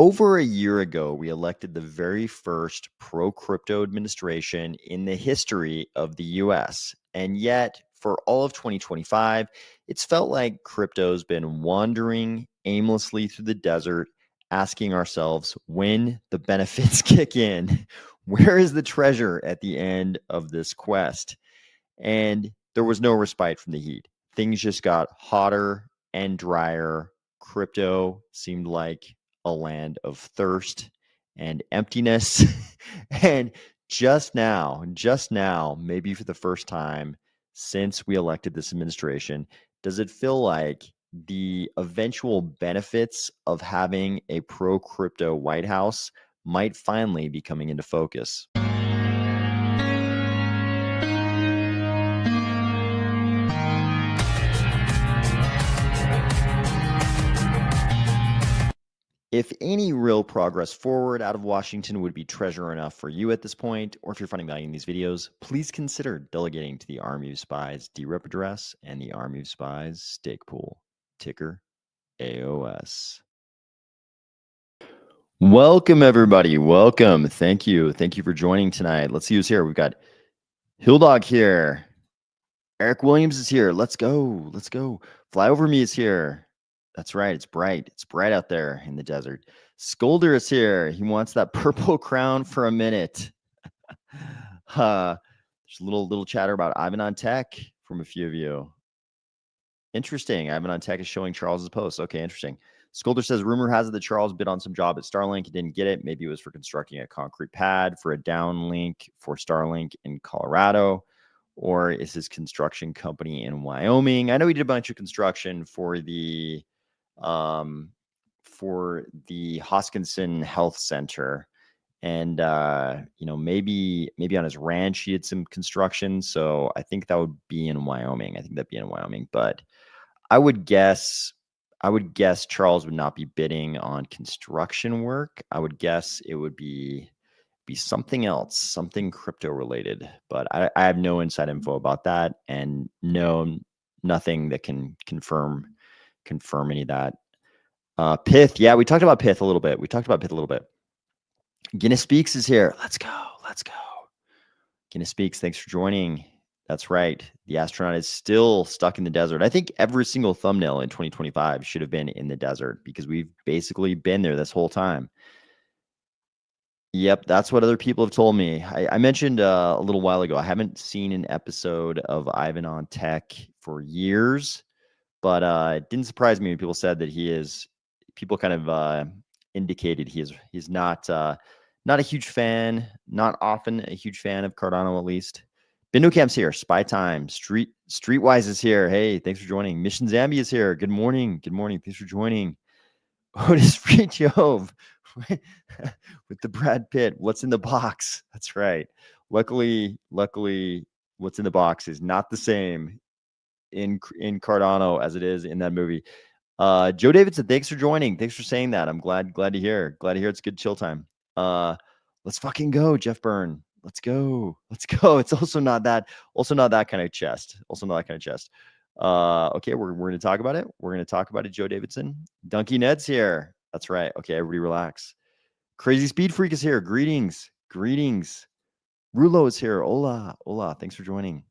Over a year ago, we elected the very first pro-crypto administration in the history of the US. And yet, for all of 2025, it's felt like crypto's been wandering aimlessly through the desert, asking ourselves when the benefits kick in. Where is the treasure at the end of this quest? And there was no respite from the heat. Things just got hotter and drier. Crypto seemed like a land of thirst and emptiness. And just now, maybe for the first time since we elected this administration, does it feel like the eventual benefits of having a pro crypto White House might finally be coming into focus? If any real progress forward out of Washington would be treasure enough for you at this point, or if you're finding value in these videos, please consider delegating to the Army of Spies DRep address and the Army of Spies stake pool, ticker AOS. Welcome, everybody. Welcome. Thank you. Thank you for joining tonight. Let's see who's here. We've got Hilldog here. Eric Williams is here. Let's go. Let's go. Fly Over Me is here. That's right. It's bright. It's bright out there in the desert. Skolder is here. He wants that purple crown for a minute. There's a little chatter about Ivan on Tech from a few of you. Interesting. Ivan on Tech is showing Charles's post. Okay, interesting. Skolder says, rumor has it that Charles bid on some job at Starlink and didn't get it. Maybe it was for constructing a concrete pad for a downlink for Starlink in Colorado. Or is his construction company in Wyoming? I know he did a bunch of construction for the Hoskinson Health Center, and maybe on his ranch he did some construction. So I think that would be in Wyoming. But I would guess Charles would not be bidding on construction work. I would guess it would be something else, something crypto related, but I have no inside info about that, and nothing that can confirm any of that. Pith, yeah, we talked about Pith a little bit. Guinness Speaks is here. Let's go. Guinness Speaks, thanks for joining. That's right. The astronaut is still stuck in the desert. I think every single thumbnail in 2025 should have been in the desert because we've basically been there this whole time. Yep, that's what other people have told me. I mentioned a little while ago, I haven't seen an episode of Ivan on Tech for years, but it didn't surprise me when people said that people kind of indicated he's not a huge fan, not often a huge fan of Cardano, at least. Bindocamp's here. Spy Time. Streetwise is here. Hey, thanks for joining. Mission Zambi is here. Good morning. Thanks for joining. Otis Free Jove with the Brad Pitt. What's in the box? That's right. Luckily, what's in the box is not the same in Cardano as it is in that movie. Joe Davidson, thanks for joining. Thanks for saying that. I'm glad to hear. It's good chill time. Let's fucking go, Jeff Byrne. Let's go. It's also not that kind of chest. Okay, we're going to talk about it. Joe Davidson. Dunky Ned's here. That's right. Okay, everybody relax. Crazy Speed Freak is here. Greetings. Rulo is here. Hola. Thanks for joining.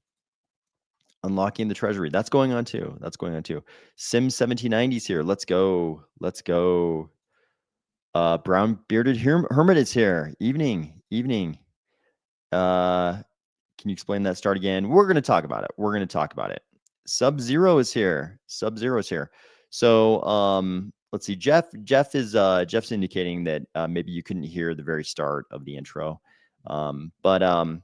Unlocking the treasury. That's going on too. Sim 1790 is here. Let's go. Brown bearded hermit is here. Evening. Can you explain that start again? We're going to talk about it. Sub-Zero is here. So let's see. Jeff's indicating that maybe you couldn't hear the very start of the intro. But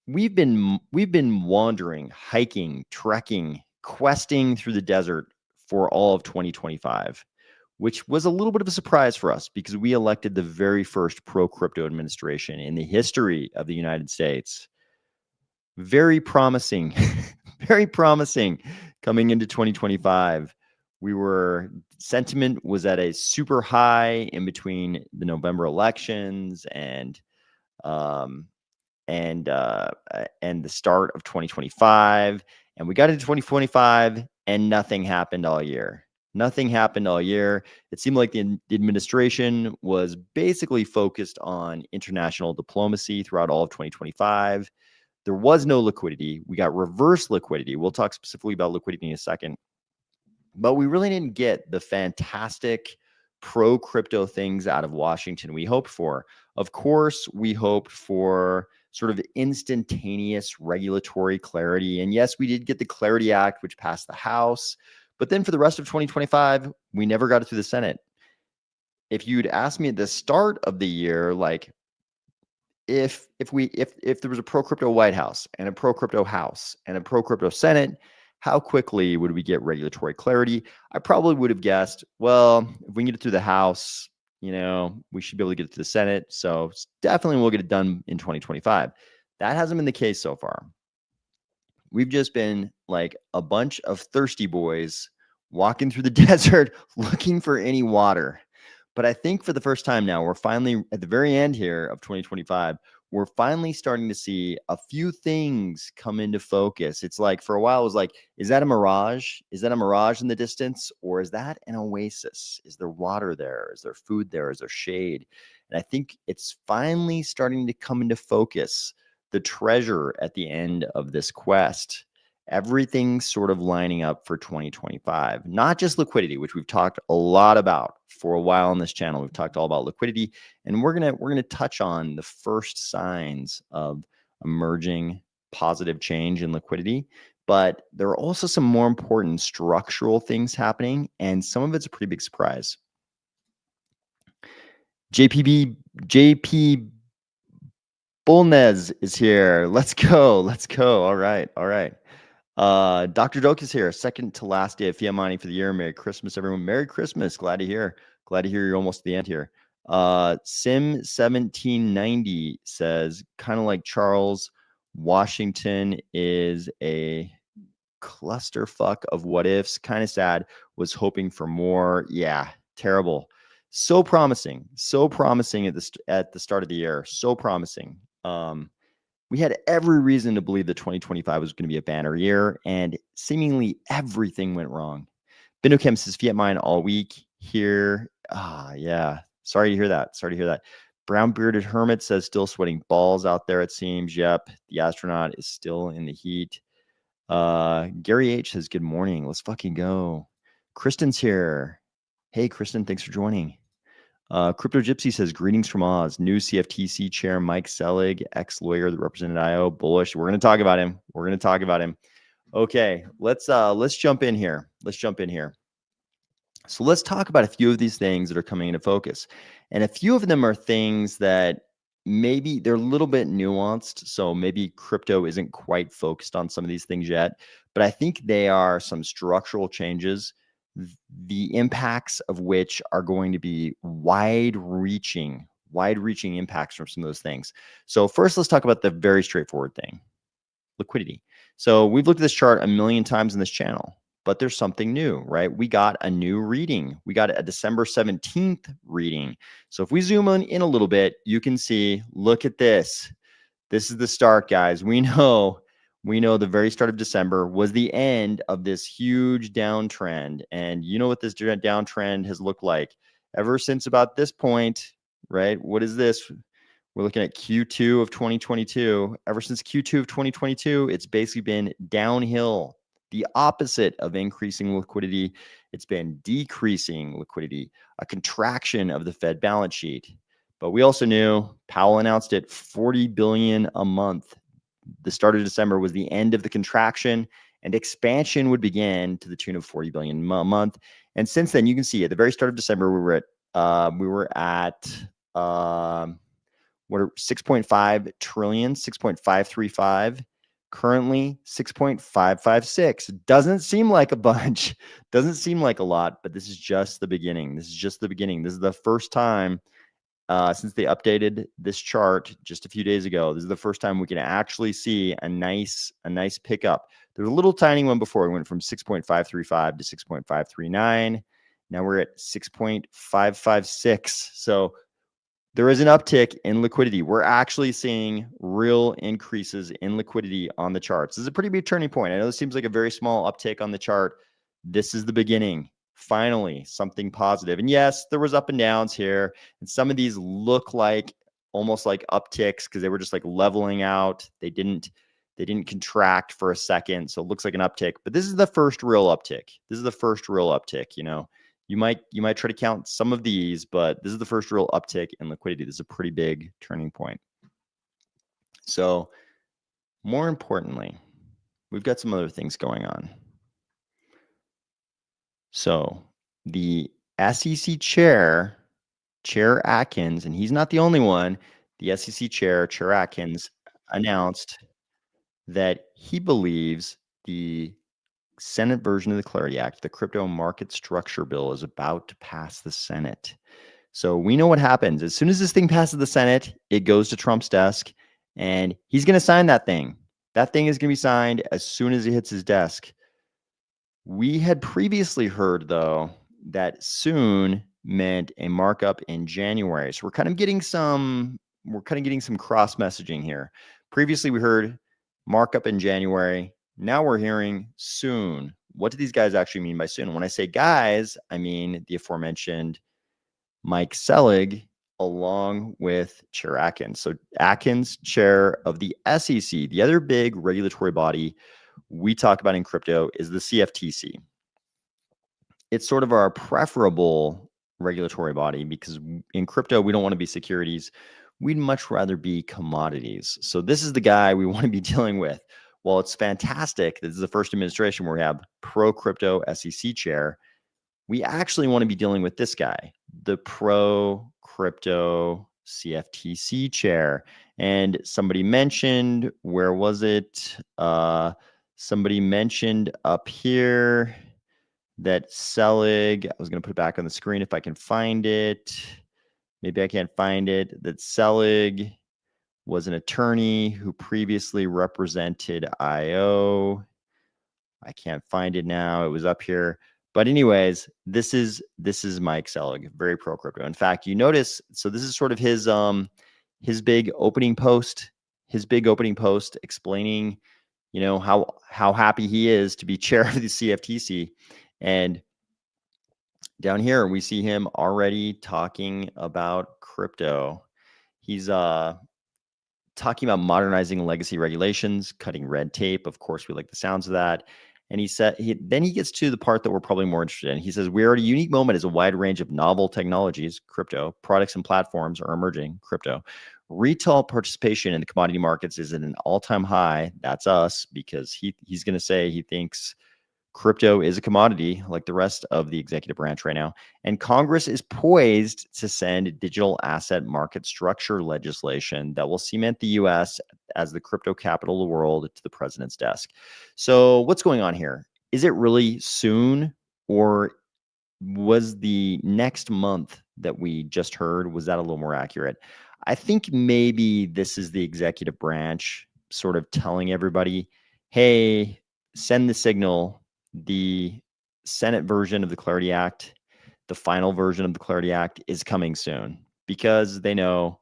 we've been wandering, hiking, trekking, questing through the desert for all of 2025, which was a little bit of a surprise for us because we elected the very first pro-crypto administration in the history of the United States. Very promising, coming into 2025. Sentiment was at a super high in between the November elections and the start of 2025. And we got into 2025 and nothing happened all year. Nothing happened all year. It seemed like the administration was basically focused on international diplomacy throughout all of 2025. There was no liquidity. We got reverse liquidity. We'll talk specifically about liquidity in a second. But we really didn't get the fantastic pro crypto things out of Washington we hoped for. Of course, we hoped for sort of instantaneous regulatory clarity. And yes, we did get the Clarity Act, which passed the House. But then for the rest of 2025, we never got it through the Senate. If you'd asked me at the start of the year, like, if there was a pro crypto White House and a pro crypto House and a pro crypto Senate, how quickly would we get regulatory clarity? I probably would have guessed, well, if we can get it through the House, we should be able to get it to the Senate. So definitely we'll get it done in 2025. That hasn't been the case so far. We've just been like a bunch of thirsty boys walking through the desert looking for any water. But I think for the first time now, we're finally at the very end here of 2025, we're finally starting to see a few things come into focus. It's like for a while, it was like, is that a mirage? Is that a mirage in the distance? Or is that an oasis? Is there water there? Is there food there? Is there shade? And I think it's finally starting to come into focus, the treasure at the end of this quest. Everything's sort of lining up for 2025, not just liquidity, which we've talked a lot about for a while on this channel. We've talked all about liquidity, and we're gonna touch on the first signs of emerging positive change in liquidity. But there are also some more important structural things happening, and some of it's a pretty big surprise. JP Bulnez is here. Let's go. All right. Dr. Doke is here. Second to last day of fiat mining for the year. Merry Christmas, everyone. Merry Christmas. Glad to hear you're almost at the end here. Sim1790 says, kind of like Charles, Washington is a clusterfuck of what ifs. Kind of sad. Was hoping for more. Yeah, terrible. So promising at the start of the year. So promising. We had every reason to believe that 2025 was going to be a banner year, and seemingly everything went wrong. Binochem says fiat mine all week here. Yeah. Sorry to hear that. Brown bearded hermit says still sweating balls out there, it seems. Yep. The astronaut is still in the heat. Gary H says good morning. Let's fucking go. Kristen's here. Hey, Kristen, thanks for joining. Crypto Gypsy says, greetings from Oz. New CFTC chair Mike Selig, ex-lawyer that represented IO. Bullish. We're going to talk about him. Okay, let's jump in here. So let's talk about a few of these things that are coming into focus. And a few of them are things that maybe they're a little bit nuanced. So maybe crypto isn't quite focused on some of these things yet, but I think they are some structural changes, the impacts of which are going to be wide-reaching impacts from some of those things. So first, let's talk about the very straightforward thing, liquidity. So we've looked at this chart a million times in this channel, but there's something new, right? We got a new reading. We got a December 17th reading. So if we zoom in a little bit, you can see, look at this. This is the start, guys. We know the very start of December was the end of this huge downtrend. And you know what this downtrend has looked like ever since about this point, right? What is this? We're looking at Q2 of 2022. Ever since Q2 of 2022, it's basically been downhill, the opposite of increasing liquidity. It's been decreasing liquidity, a contraction of the Fed balance sheet. But we also knew, Powell announced it, 40 billion a month. The start of December was the end of the contraction, and expansion would begin to the tune of 40 billion a month. And since then, you can see at the very start of December, we were at 6.5 trillion, 6.535. Currently 6.556. Doesn't seem like a bunch, doesn't seem like a lot, but this is just the beginning. This is the first time since they updated this chart just a few days ago. This is the first time we can actually see a nice pickup. There's a little tiny one before. We went from 6.535 to 6.539. Now we're at 6.556. So there is an uptick in liquidity. We're actually seeing real increases in liquidity on the charts. This is a pretty big turning point. I know this seems like a very small uptick on the chart. This is the beginning. finally something positive. And yes, there was up and downs here, and some of these look like almost like upticks because they were just like leveling out. They didn't contract for a second, so it looks like an uptick. But this is the first real uptick. This is the first real uptick. You might try to count some of these, but this is the first real uptick in liquidity. This is a pretty big turning point. So more importantly, we've got some other things going on. So the SEC chair Atkins, and he's not the only one, the SEC chair Atkins, announced that he believes the Senate version of the Clarity Act, the crypto market structure bill, is about to pass the Senate. So we know what happens. As soon as this thing passes the Senate, it goes to Trump's desk, and he's going to sign that thing. That thing is going to be signed as soon as it hits his desk. We had previously heard, though, that soon meant a markup in January. So we're kind of getting some cross messaging here. Previously, we heard markup in January. Now we're hearing soon. What do these guys actually mean by soon? When I say guys, I mean the aforementioned Mike Selig along with Chair Atkins. So Atkins, chair of the SEC, the other big regulatory body we talk about in crypto is the CFTC. It's sort of our preferable regulatory body because in crypto, we don't want to be securities. We'd much rather be commodities. So this is the guy we want to be dealing with. While it's fantastic, this is the first administration where we have pro-crypto SEC chair, we actually want to be dealing with this guy, the pro-crypto CFTC chair. And somebody mentioned, where was it? Somebody mentioned up here that Selig, I was going to put it back on the screen if I can find it. Maybe I can't find it. That Selig was an attorney who previously represented IO. I can't find it now. It was up here. But anyways, this is Mike Selig, very pro crypto. In fact, you notice, so this is sort of his big opening post, explaining, how happy he is to be chair of the CFTC. And down here, we see him already talking about crypto. He's talking about modernizing legacy regulations, cutting red tape. Of course, we like the sounds of that. And then he gets to the part that we're probably more interested in. He says, we are at a unique moment as a wide range of novel technologies, crypto, products and platforms are emerging, crypto. Retail participation in the commodity markets is at an all-time high. That's us, because he's going to say he thinks crypto is a commodity like the rest of the executive branch right now. And Congress is poised to send digital asset market structure legislation that will cement the U.S. as the crypto capital of the world to the president's desk. So what's going on here? Is it really soon, or was the next month that we just heard, was that a little more accurate? I think maybe this is the executive branch sort of telling everybody, hey, send the signal. The Senate version of the Clarity Act, the final version of the Clarity Act, is coming soon, because they know,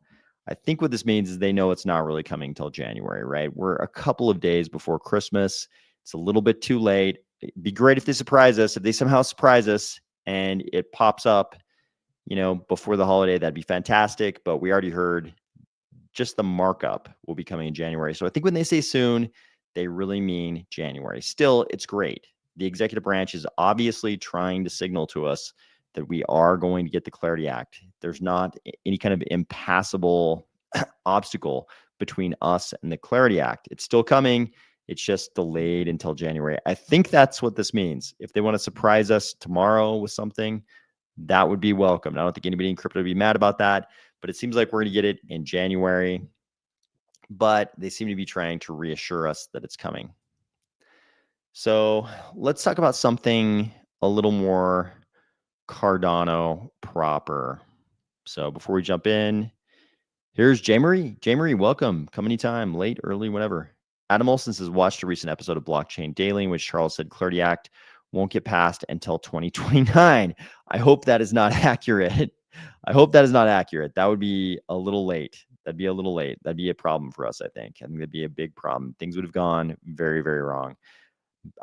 I think what this means is they know it's not really coming till January, right? We're a couple of days before Christmas. It's a little bit too late. It'd be great if they surprise us. If they somehow surprise us and it pops up, before the holiday, that'd be fantastic. But we already heard just the markup will be coming in January. So I think when they say soon, they really mean January. Still, it's great. The executive branch is obviously trying to signal to us that we are going to get the Clarity Act. There's not any kind of impassable obstacle between us and the Clarity Act. It's still coming. It's just delayed until January. I think that's what this means. If they want to surprise us tomorrow with something, that would be welcome. I don't think anybody in crypto would be mad about that, but it seems like we're going to get it in January. But they seem to be trying to reassure us that it's coming. So let's talk about something a little more Cardano proper. So before we jump in, here's J. Marie. J. Marie, welcome. Come anytime, late, early, whatever. Adam Olson says, watched a recent episode of Blockchain Daily in which Charles said Clarity Act won't get passed until 2029. I hope that is not accurate. That would be a little late. That'd be a problem for us, I think. That'd be a big problem. Things would have gone very, very wrong.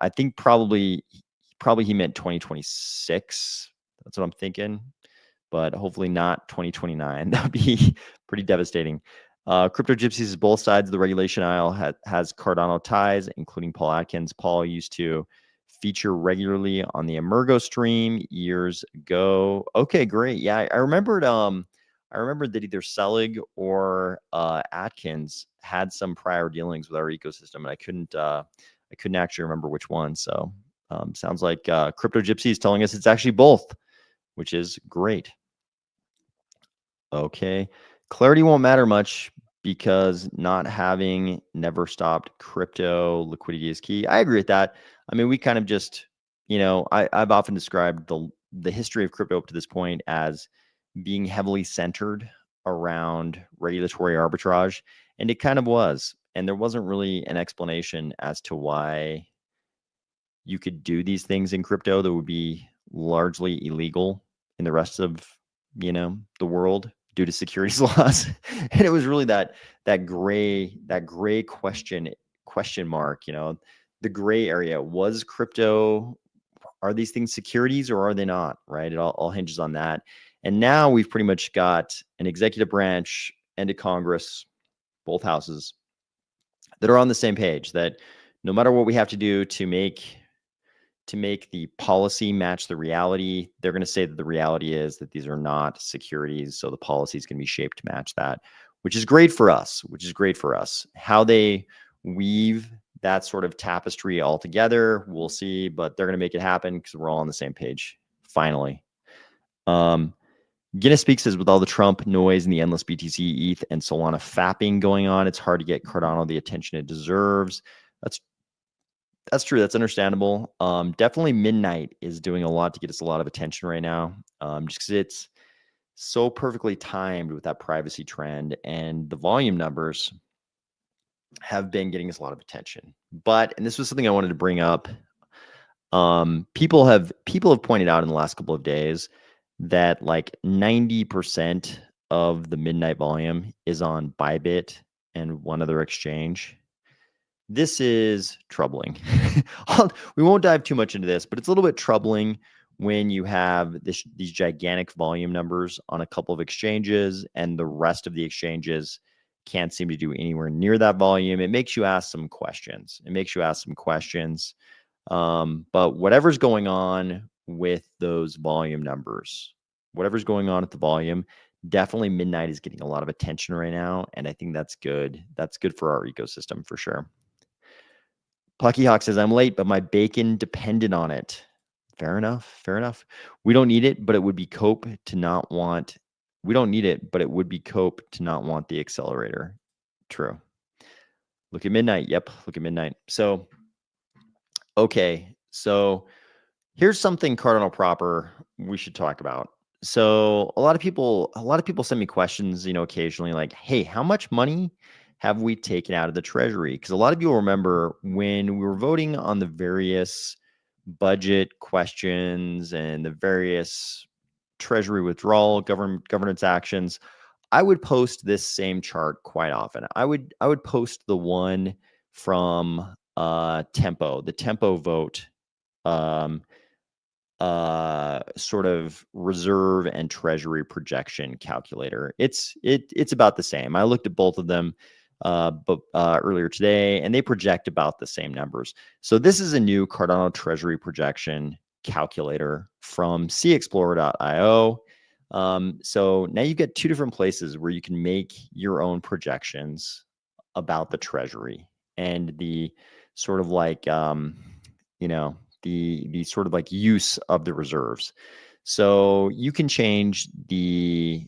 I think probably Probably he meant 2026. That's what I'm thinking, but hopefully not 2029. That would be pretty devastating. Crypto Gypsies is both sides of the regulation aisle, has Cardano ties, including Paul Atkins. Paul used to feature regularly on the Emergo stream years ago. Okay, great. Yeah, I remembered. I remembered that either Selig or Atkins had some prior dealings with our ecosystem, and I couldn't actually remember which one. So sounds like Crypto Gypsy is telling us it's actually both, which is great. Okay. Clarity won't matter much because not having never stopped crypto liquidity is key. I agree with that. I mean, we kind of just, I've often described the history of crypto up to this point as being heavily centered around regulatory arbitrage, and it kind of was. And there wasn't really an explanation as to why you could do these things in crypto that would be largely illegal in the rest of the world due to securities laws. And it was really that gray question mark, the gray area. Was crypto, are these things securities or are they not, right? It all hinges on that. And now we've pretty much got an executive branch and a Congress, both houses, that are on the same page, that no matter what we have to do to make the policy match the reality, they're going to say that the reality is that these are not securities. So the policy is going to be shaped to match that, which is great for us, How they weave that sort of tapestry all together, we'll see, but they're going to make it happen because we're all on the same page, finally. Guinness Speaks says, with all the Trump noise and the endless BTC, ETH, and Solana fapping going on, it's hard to get Cardano the attention it deserves. That's true. That's understandable. Definitely Midnight is doing a lot to get us a lot of attention right now, just because it's so perfectly timed with that privacy trend, and the volume numbers have been getting us a lot of attention. But, and this was something I wanted to bring up, people have pointed out in the last couple of days that like 90% of the Midnight volume is on Bybit and one other exchange. This is troubling. We won't dive too much into this, but it's a little bit troubling when you have these gigantic volume numbers on a couple of exchanges and the rest of the exchanges can't seem to do anywhere near that volume. It makes you ask some questions. But whatever's going on with those volume numbers, whatever's going on at the volume, definitely Midnight is getting a lot of attention right now. And I think that's good. That's good for our ecosystem for sure. Plucky Hawk says, I'm late, but my bacon depended on it. Fair enough. We don't need it, but it would be cope to not want. We don't need it, but it would be cope to not want the accelerator. True. Look at Midnight. Yep. Look at Midnight. So, okay. So here's something Cardinal proper we should talk about. So a lot of people send me questions, occasionally like, hey, how much money have we taken out of the treasury? Because a lot of you will remember when we were voting on the various budget questions and the various treasury withdrawal governance actions, I would post this same chart quite often. I would post the one from Tempo, the Tempo vote sort of reserve and treasury projection calculator. It's about the same. I looked at both of them earlier today, and they project about the same numbers. So this is a new Cardano treasury projection calculator from cexplorer.io. So now you get two different places where you can make your own projections about the treasury and the sort of like, the sort of like use of the reserves. So you can change the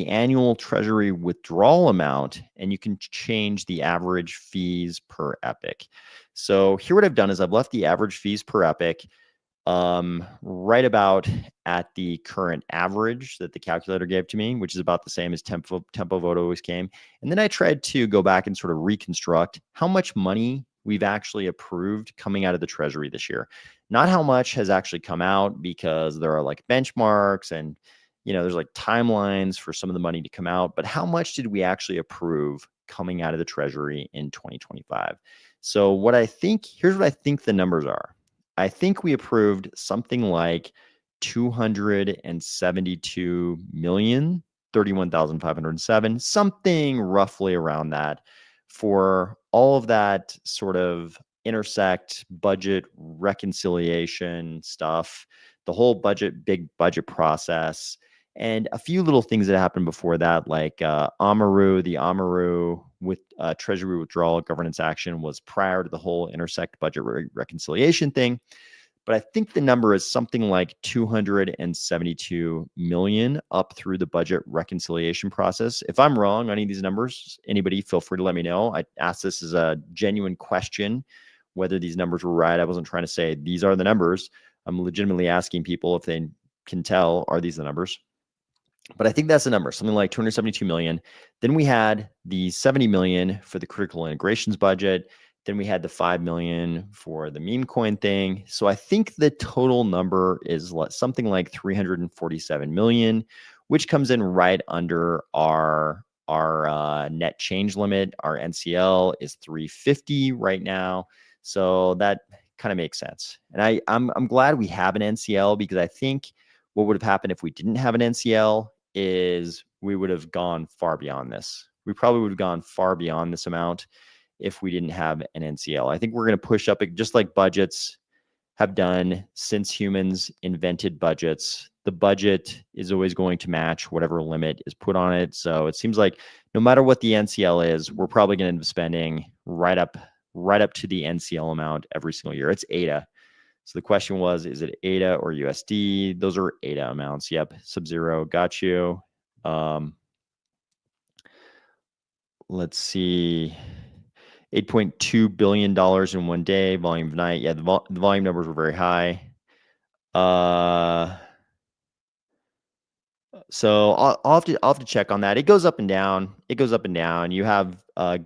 annual treasury withdrawal amount, and you can change the average fees per epic. So here what I've done is I've left the average fees per epic right about at the current average that the calculator gave to me, which is about the same as Tempo vote always came. And then I tried to go back and sort of reconstruct how much money we've actually approved coming out of the treasury this year. Not how much has actually come out, because there are like benchmarks and there's like timelines for some of the money to come out, but how much did we actually approve coming out of the treasury in 2025? So here's what I think the numbers are. I think we approved something like 272 million, 31,507, something roughly around that for all of that sort of intersect budget reconciliation stuff, the whole big budget process, and a few little things that happened before that, like the Amaru with Treasury withdrawal governance action was prior to the whole intersect budget reconciliation thing. But I think the number is something like 272 million up through the budget reconciliation process. If I'm wrong on any of these numbers, anybody feel free to let me know. I asked this as a genuine question, whether these numbers were right. I wasn't trying to say these are the numbers. I'm legitimately asking people if they can tell, are these the numbers? But I think that's the number, something like 272 million. Then we had the 70 million for the critical integrations budget. Then we had the 5 million for the meme coin thing. So I think the total number is something like 347 million, which comes in right under our net change limit. Our NCL is 350 right now. So that kind of makes sense. And I'm glad we have an NCL, because I think what would have happened if we didn't have an NCL is we would have gone far beyond this. We probably would have gone far beyond this amount if we didn't have an NCL. I think we're going to push up, just like budgets have done since humans invented budgets. The budget is always going to match whatever limit is put on it. So it seems like no matter what the NCL is, we're probably going to end up spending right up to the NCL amount every single year. It's ADA. So the question was, is it ADA or USD? Those are ADA amounts. Yep. Sub-Zero. Got you. Let's see. $8.2 billion in one day, volume of night. Yeah, the volume numbers were very high. So I'll have to check on that. It goes up and down. It goes up and down. You have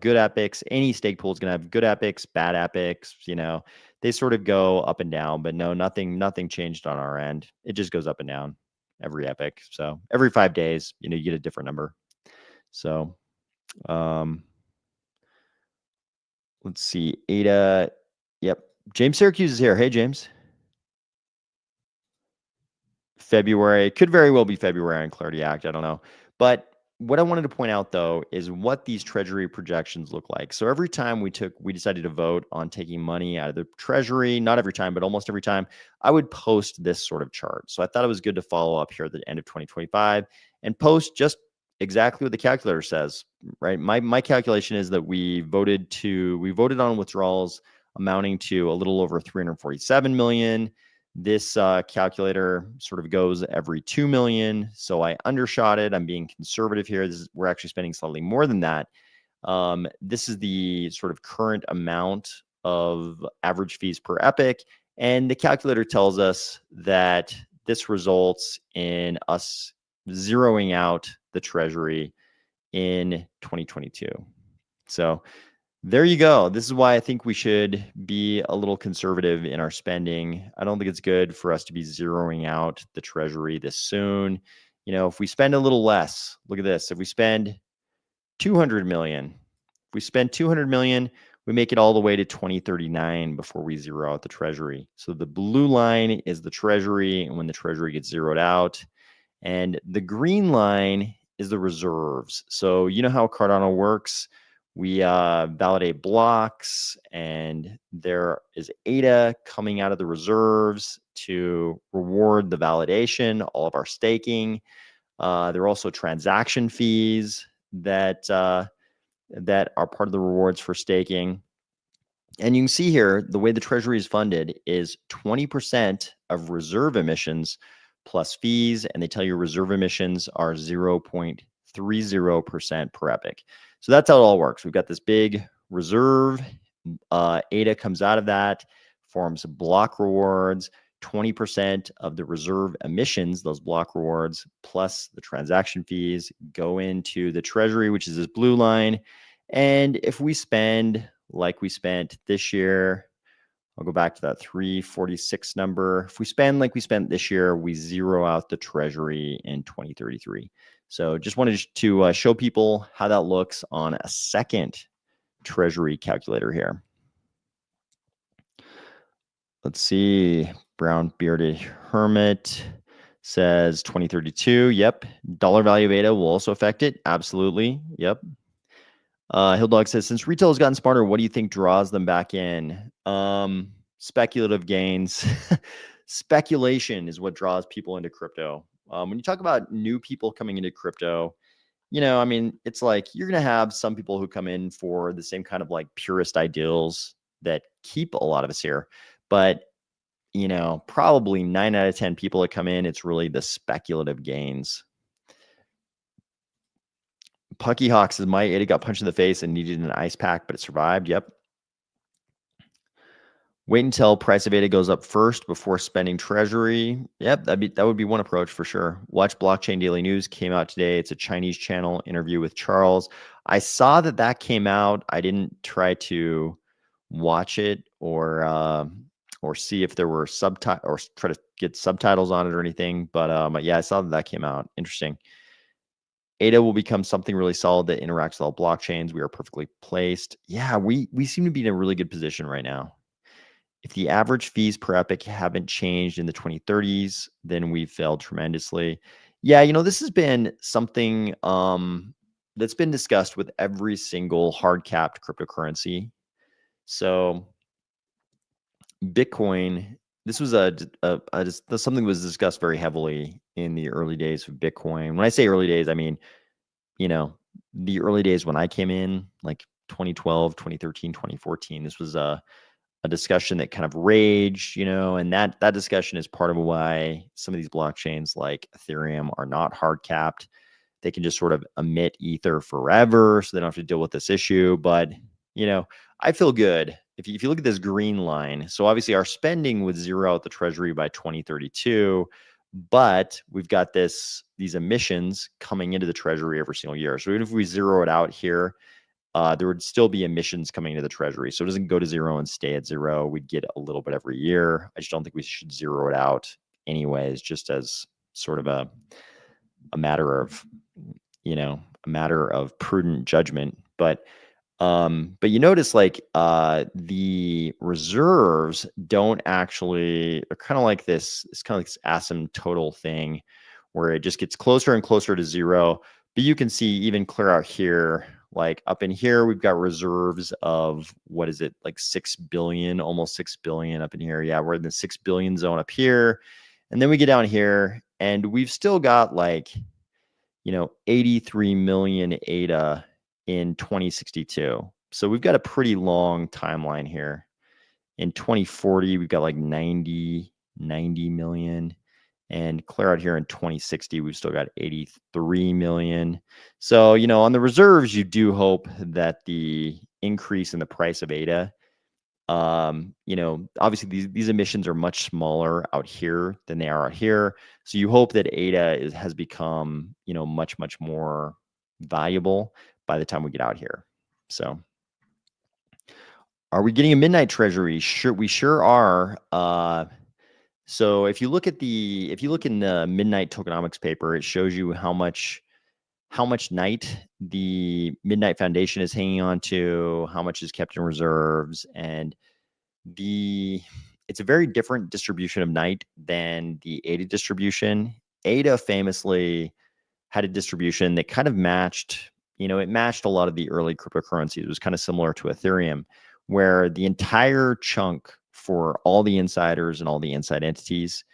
good epics. Any stake pool is going to have good epics, bad epics. They sort of go up and down, but no, nothing changed on our end. It just goes up and down every epic. So every 5 days, you get a different number. So let's see. ADA. Yep. James Syracuse is here. Hey, James. February. It could very well be February on Clarity Act. I don't know. But what I wanted to point out, though, is what these treasury projections look like. So every time we decided to vote on taking money out of the treasury, not every time, but almost every time, I would post this sort of chart. So I thought it was good to follow up here at the end of 2025 and post just exactly what the calculator says, right? My calculation is that we voted on withdrawals amounting to a little over 347 million. This calculator sort of goes every 2 million. So I undershot it. I'm being conservative here. We're actually spending slightly more than that. This is the sort of current amount of average fees per epic. And the calculator tells us that this results in us zeroing out the treasury in 2022. So there you go. This is why I think we should be a little conservative in our spending. I don't think it's good for us to be zeroing out the treasury this soon. If we spend a little less, look at this. If we spend 200 million, we make it all the way to 2039 before we zero out the treasury. So the blue line is the treasury, and when the treasury gets zeroed out, and the green line is the reserves. So you know how Cardano works. We validate blocks, and there is ADA coming out of the reserves to reward the validation, all of our staking. There are also transaction fees that are part of the rewards for staking. And you can see here, the way the treasury is funded is 20% of reserve emissions plus fees, and they tell you reserve emissions are 0.30% per epic. So that's how it all works. We've got this big reserve. ADA comes out of that, forms block rewards. 20% of the reserve emissions, those block rewards, plus the transaction fees, go into the treasury, which is this blue line. And if we spend like we spent this year, I'll go back to that 346 number. If we spend like we spent this year, we zero out the treasury in 2033. So just wanted to show people how that looks on a second treasury calculator here. Let's see. Brown bearded hermit says 2032. Yep. Dollar value of ADA will also affect it. Absolutely. Yep. Hilldog says, since retail has gotten smarter, what do you think draws them back in? Speculative gains. Speculation is what draws people into crypto. When you talk about new people coming into crypto, I mean, it's like you're going to have some people who come in for the same kind of like purist ideals that keep a lot of us here. But, probably 9 out of 10 people that come in, it's really the speculative gains. Pucky Hawk says, my ADA got punched in the face and needed an ice pack, but it survived. Yep. Wait until price of ADA goes up first before spending treasury. Yep, that would be one approach for sure. Watch Blockchain Daily News came out today. It's a Chinese channel interview with Charles. I saw that came out. I didn't try to watch it or see if there were subtitles or try to get subtitles on it or anything. But yeah, I saw that came out. Interesting. ADA will become something really solid that interacts with all blockchains. We are perfectly placed. Yeah, we seem to be in a really good position right now. If the average fees per epic haven't changed in the 2030s, then we've failed tremendously. Yeah, this has been something that's been discussed with every single hard capped cryptocurrency. So Bitcoin, this was something was discussed very heavily in the early days of Bitcoin. When I say early days, I mean, the early days when I came in, like 2012, 2013, 2014, this was a discussion that kind of raged, and that discussion is part of why some of these blockchains like Ethereum are not hard capped. They can just sort of emit ether forever, so they don't have to deal with this issue. But I feel good if you look at this green line. So obviously our spending would zero out the treasury by 2032, but we've got these emissions coming into the treasury every single year. So even if we zero it out here, there would still be emissions coming into the treasury. So it doesn't go to zero and stay at zero. We'd get a little bit every year. I just don't think we should zero it out anyways, just as sort of a matter of, prudent judgment. But you notice like the reserves don't actually, they're kind of like this, it's kind of like this asymptotal thing where it just gets closer and closer to zero. But you can see even clear out here, like up in here, we've got reserves of, what is it, like 6 billion, almost 6 billion up in here. Yeah, we're in the 6 billion zone up here. And then we get down here and we've still got like, 83 million ADA in 2062. So we've got a pretty long timeline here. In 2040, we've got like 90 million. And clear out here in 2060, we've still got 83 million. So, on the reserves, you do hope that the increase in the price of ADA, obviously these emissions are much smaller out here than they are out here. So you hope that ADA has become, much, much more valuable by the time we get out here. So are we getting a midnight treasury? Sure, we sure are. So if you look in the Midnight Tokenomics paper, it shows you how much night the Midnight Foundation is hanging on to, how much is kept in reserves, and it's a very different distribution of night than the ADA distribution. ADA famously had a distribution that kind of matched, it matched a lot of the early cryptocurrencies. It was kind of similar to Ethereum, where the entire chunk for all the insiders and all the inside entities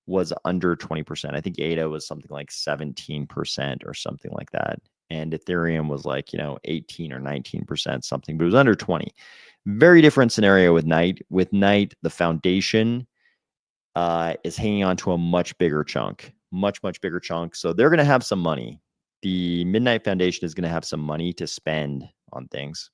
was under 20%. I think ADA was something like 17% or something like that. And Ethereum was like, 18 or 19% something, but it was under 20. Very different scenario with Night. With Night, the foundation is hanging on to a much bigger chunk, much bigger chunk. So they're going to have some money. The Midnight Foundation is going to have some money to spend on things.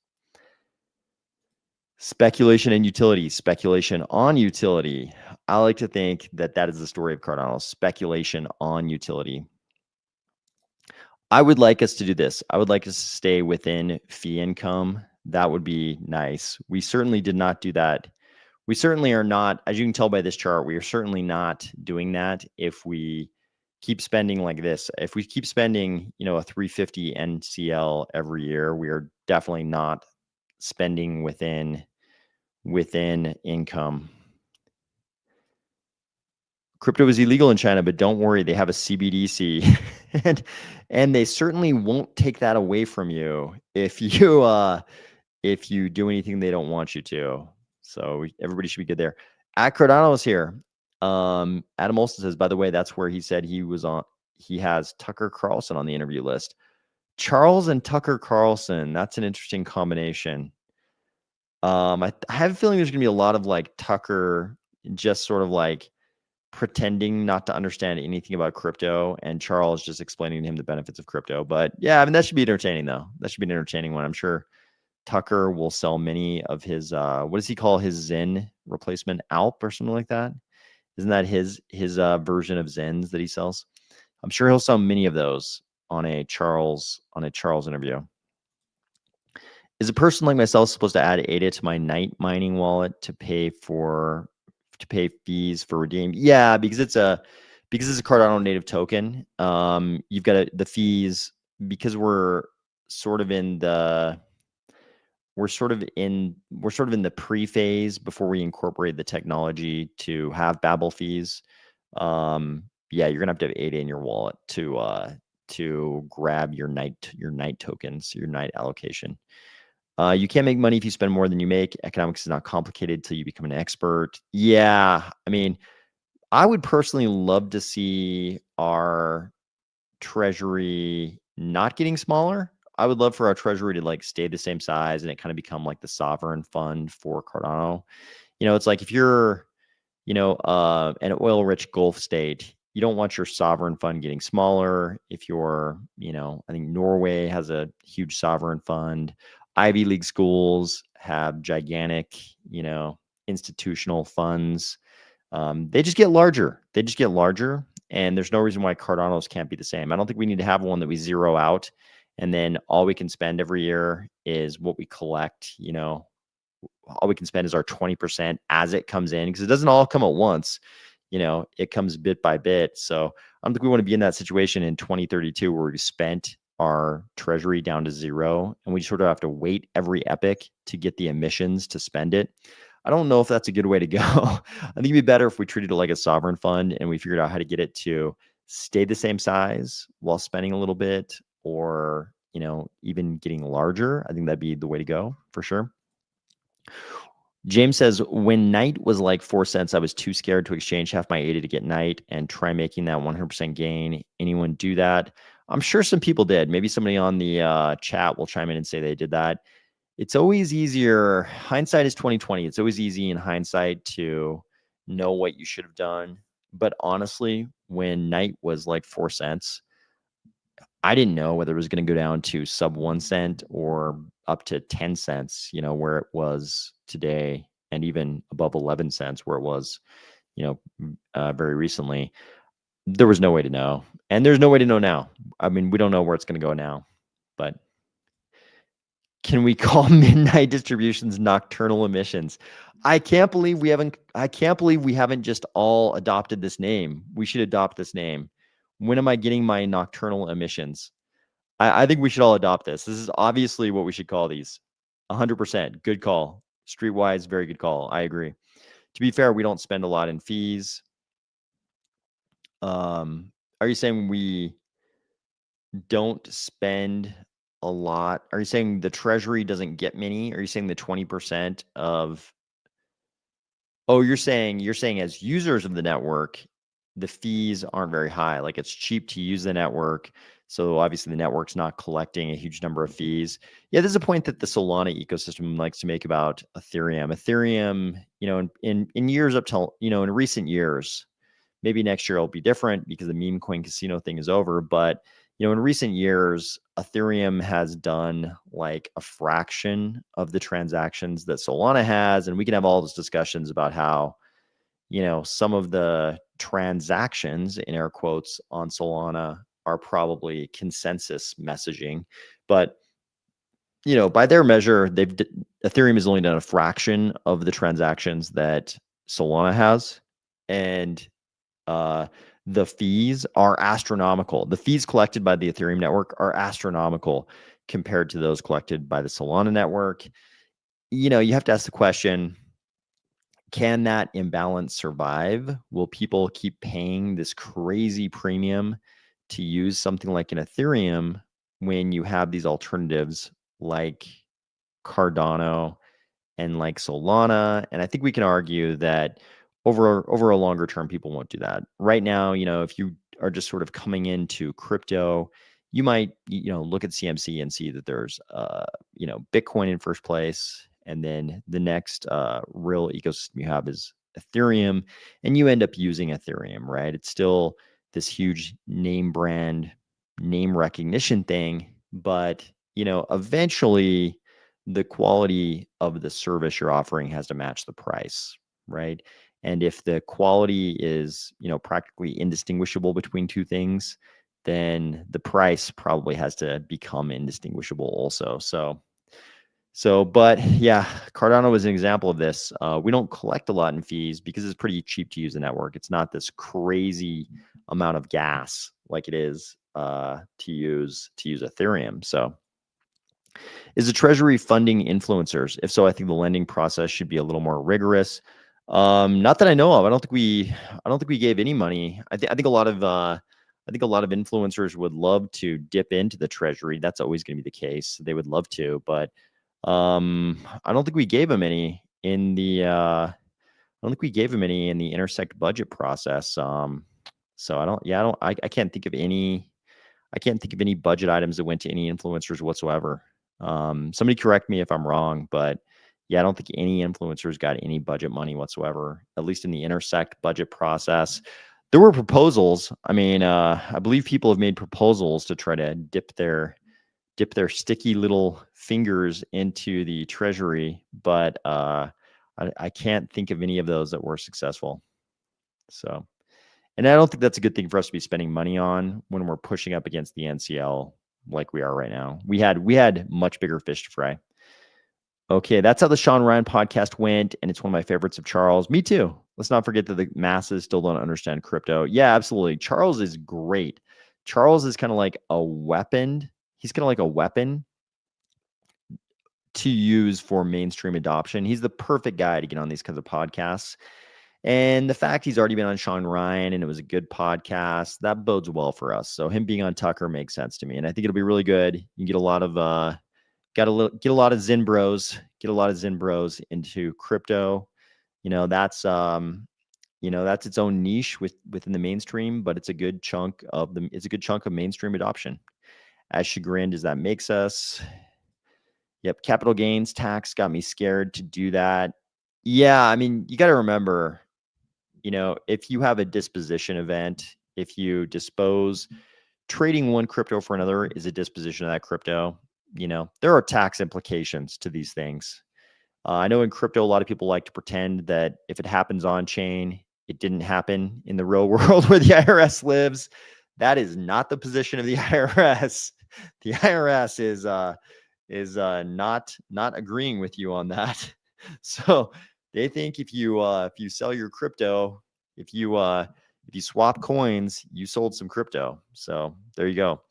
Speculation and utility, speculation on utility. I like to think that is the story of Cardano, speculation on utility. I would like us to do this. I would like us to stay within fee income. That would be nice. We certainly did not do that. We certainly are not, as you can tell by this chart, we are certainly not doing that if we keep spending like this. If we keep spending, a 350 NCL every year, we are definitely not spending within income. Crypto is illegal in China, but don't worry, they have a CBDC, and they certainly won't take that away from you if you do anything they don't want you to. So everybody should be good there. At Cardano is here. Adam Olson says, by the way, that's where he said he was on. He has Tucker Carlson on the interview list. Charles and Tucker Carlson. That's an interesting combination. I have a feeling there's gonna be a lot of like Tucker just sort of like pretending not to understand anything about crypto, and Charles just explaining to him the benefits of crypto. But yeah, I mean, that should be entertaining though. That should be an entertaining one. I'm sure Tucker will sell many of his what does he call his Zen replacement, Alp or something like that? Isn't that his version of Zens that he sells? I'm sure he'll sell many of those on a Charles interview. Is a person like myself supposed to add ADA to my night mining wallet to pay fees for redeem? Yeah, because it's a Cardano native token. You've got the fees, because we're sort of in the pre-phase before we incorporate the technology to have Babel fees. Yeah, you're gonna have ADA in your wallet to grab your night tokens, your night allocation. You can't make money if you spend more than you make. Economics is not complicated till you become an expert. Yeah, I mean, I would personally love to see our treasury not getting smaller. I would love for our treasury to like stay the same size and it kind of become like the sovereign fund for Cardano. It's like if you're, an oil-rich Gulf state, you don't want your sovereign fund getting smaller. If you're, I think Norway has a huge sovereign fund. Ivy League schools have gigantic, institutional funds. They just get larger. And there's no reason why Cardano's can't be the same. I don't think we need to have one that we zero out, and then all we can spend every year is what we collect. All we can spend is our 20% as it comes in, because it doesn't all come at once. It comes bit by bit. So I don't think we want to be in that situation in 2032 where we spent our treasury down to zero and we sort of have to wait every epoch to get the emissions to spend it. I don't know if that's a good way to go. I think it'd be better if we treated it like a sovereign fund and we figured out how to get it to stay the same size while spending a little bit, or, even getting larger. I think that'd be the way to go for sure. James says, when night was like 4 cents, I was too scared to exchange half my ADA to get night and try making that 100% gain. Anyone do that? I'm sure some people did. Maybe somebody on the chat will chime in and say they did that. It's always easier. Hindsight is 2020. It's always easy in hindsight to know what you should have done. But honestly, when night was like 4 cents, I didn't know whether it was going to go down to sub 1 cent or up to 10 cents, where it was today, and even above 11 cents where it was, very recently. There was no way to know. And there's no way to know now. I mean, we don't know where it's going to go now, but can we call midnight distributions nocturnal emissions? I can't believe we haven't just all adopted this name. We should adopt this name. When am I getting my nocturnal emissions? I think we should all adopt this. This is obviously what we should call these. 100%. Good call. Streetwise, very good call. I agree. To be fair, we don't spend a lot in fees. Are you saying we don't spend a lot? Are you saying the treasury doesn't get many? Are you saying the 20% of... Oh, you're saying as users of the network, the fees aren't very high. Like, it's cheap to use the network. So obviously the network's not collecting a huge number of fees. Yeah, there's a point that the Solana ecosystem likes to make about Ethereum. Ethereum, in years up till, in recent years, maybe next year it'll be different because the meme coin casino thing is over. But, in recent years, Ethereum has done like a fraction of the transactions that Solana has. And we can have all those discussions about how, some of the transactions, in air quotes, on Solana are probably consensus messaging. But, by their measure, Ethereum has only done a fraction of the transactions that Solana has. And the fees are astronomical. The fees collected by the Ethereum network are astronomical compared to those collected by the Solana network. You have to ask the question, Can that imbalance survive? Will people keep paying this crazy premium to use something like an Ethereum when you have these alternatives like Cardano and like Solana? And I think we can argue that over a longer term, people won't do that. Right now, if you are just sort of coming into crypto, you might, look at CMC and see that there's, Bitcoin in first place. And then the next real ecosystem you have is Ethereum. And you end up using Ethereum, right? It's still this huge name brand, name recognition thing. But, eventually the quality of the service you're offering has to match the price, right? And if the quality is, practically indistinguishable between two things, then the price probably has to become indistinguishable also. But yeah, Cardano is an example of this. We don't collect a lot in fees because it's pretty cheap to use the network. It's not this crazy amount of gas like it is to use Ethereum. So, is the Treasury funding influencers? If so, I think the lending process should be a little more rigorous. Not that I know of. I don't think we gave any money. I think a lot of influencers would love to dip into the Treasury. That's always going to be the case. They would love to, but I don't think we gave them any in the. I don't think we gave them any in the intersect budget process. So I don't. Yeah, I don't. I can't think of any. I can't think of any budget items that went to any influencers whatsoever. Somebody correct me if I'm wrong, but yeah, I don't think any influencers got any budget money whatsoever, at least in the intersect budget process. There were proposals. I mean, I believe people have made proposals to try to dip their sticky little fingers into the treasury, but I can't think of any of those that were successful. So, and I don't think that's a good thing for us to be spending money on when we're pushing up against the NCL like we are right now. We had much bigger fish to fry. Okay, that's how the Sean Ryan podcast went, and it's one of my favorites of Charles. Me too. Let's not forget that the masses still don't understand crypto. Yeah, absolutely. Charles is great. Charles is kind of like a weapon. He's kind of like a weapon to use for mainstream adoption. He's the perfect guy to get on these kinds of podcasts. And the fact he's already been on Sean Ryan and it was a good podcast, that bodes well for us. So him being on Tucker makes sense to me. And I think it'll be really good. You can get a lot of get a lot of Zen bros into crypto. That's that's its own niche within the mainstream, but it's a good chunk of mainstream adoption. As chagrined as that makes us. Yep, capital gains tax got me scared to do that. Yeah, I mean, you got to remember, if you have a disposition event, if you dispose, trading one crypto for another is a disposition of that crypto. There are tax implications to these things. I know in crypto, a lot of people like to pretend that if it happens on chain, it didn't happen in the real world where the IRS lives. That is not the position of the IRS. The IRS is not agreeing with you on that. So they think if you sell your crypto, if you swap coins, you sold some crypto. So there you go.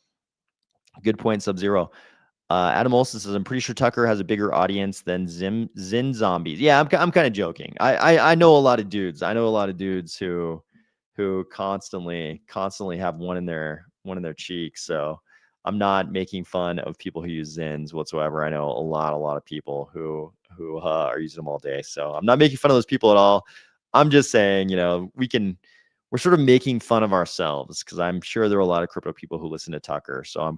Good point, Sub-Zero. Adam Olson says, I'm pretty sure Tucker has a bigger audience than Zin Zombies. Yeah, I'm kind of joking. I know a lot of dudes. I know a lot of dudes who constantly have one in their cheek. So I'm not making fun of people who use Zins whatsoever. I know a lot of people who are using them all day. So I'm not making fun of those people at all. I'm just saying, we're sort of making fun of ourselves because I'm sure there are a lot of crypto people who listen to Tucker. So I'm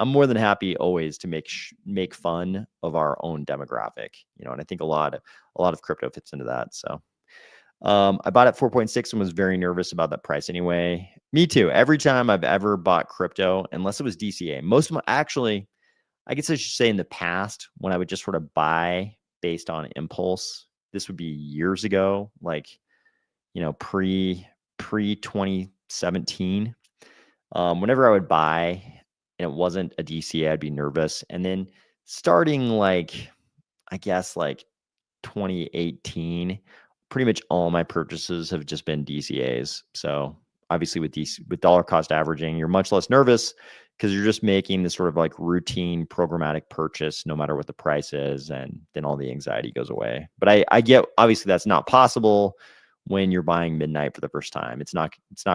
more than happy always to make fun of our own demographic, and I think a lot of crypto fits into that. So I bought at 4.6 and was very nervous about that price anyway. Me too. Every time I've ever bought crypto, unless it was DCA, actually, I guess I should say in the past, when I would just sort of buy based on impulse, this would be years ago, like, pre 2017. Whenever I would buy and it wasn't a DCA, I'd be nervous. And then starting I guess 2018, pretty much all my purchases have just been DCAs. So obviously with dollar cost averaging, you're much less nervous because you're just making this sort of like routine programmatic purchase no matter what the price is, and then all the anxiety goes away. But I get, obviously that's not possible when you're buying midnight for the first time. It's not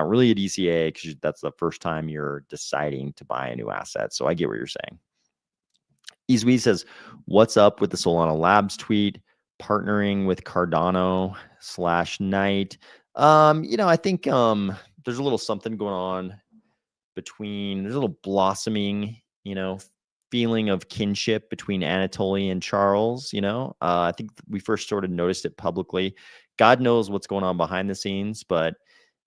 really a DCA because that's the first time you're deciding to buy a new asset. So I get what you're saying. Izwi says, what's up with the Solana Labs tweet partnering with Cardano /Night? I think there's a little something going on between, there's a little blossoming, feeling of kinship between Anatoly and Charles. I think we first sort of noticed it publicly. God knows what's going on behind the scenes, but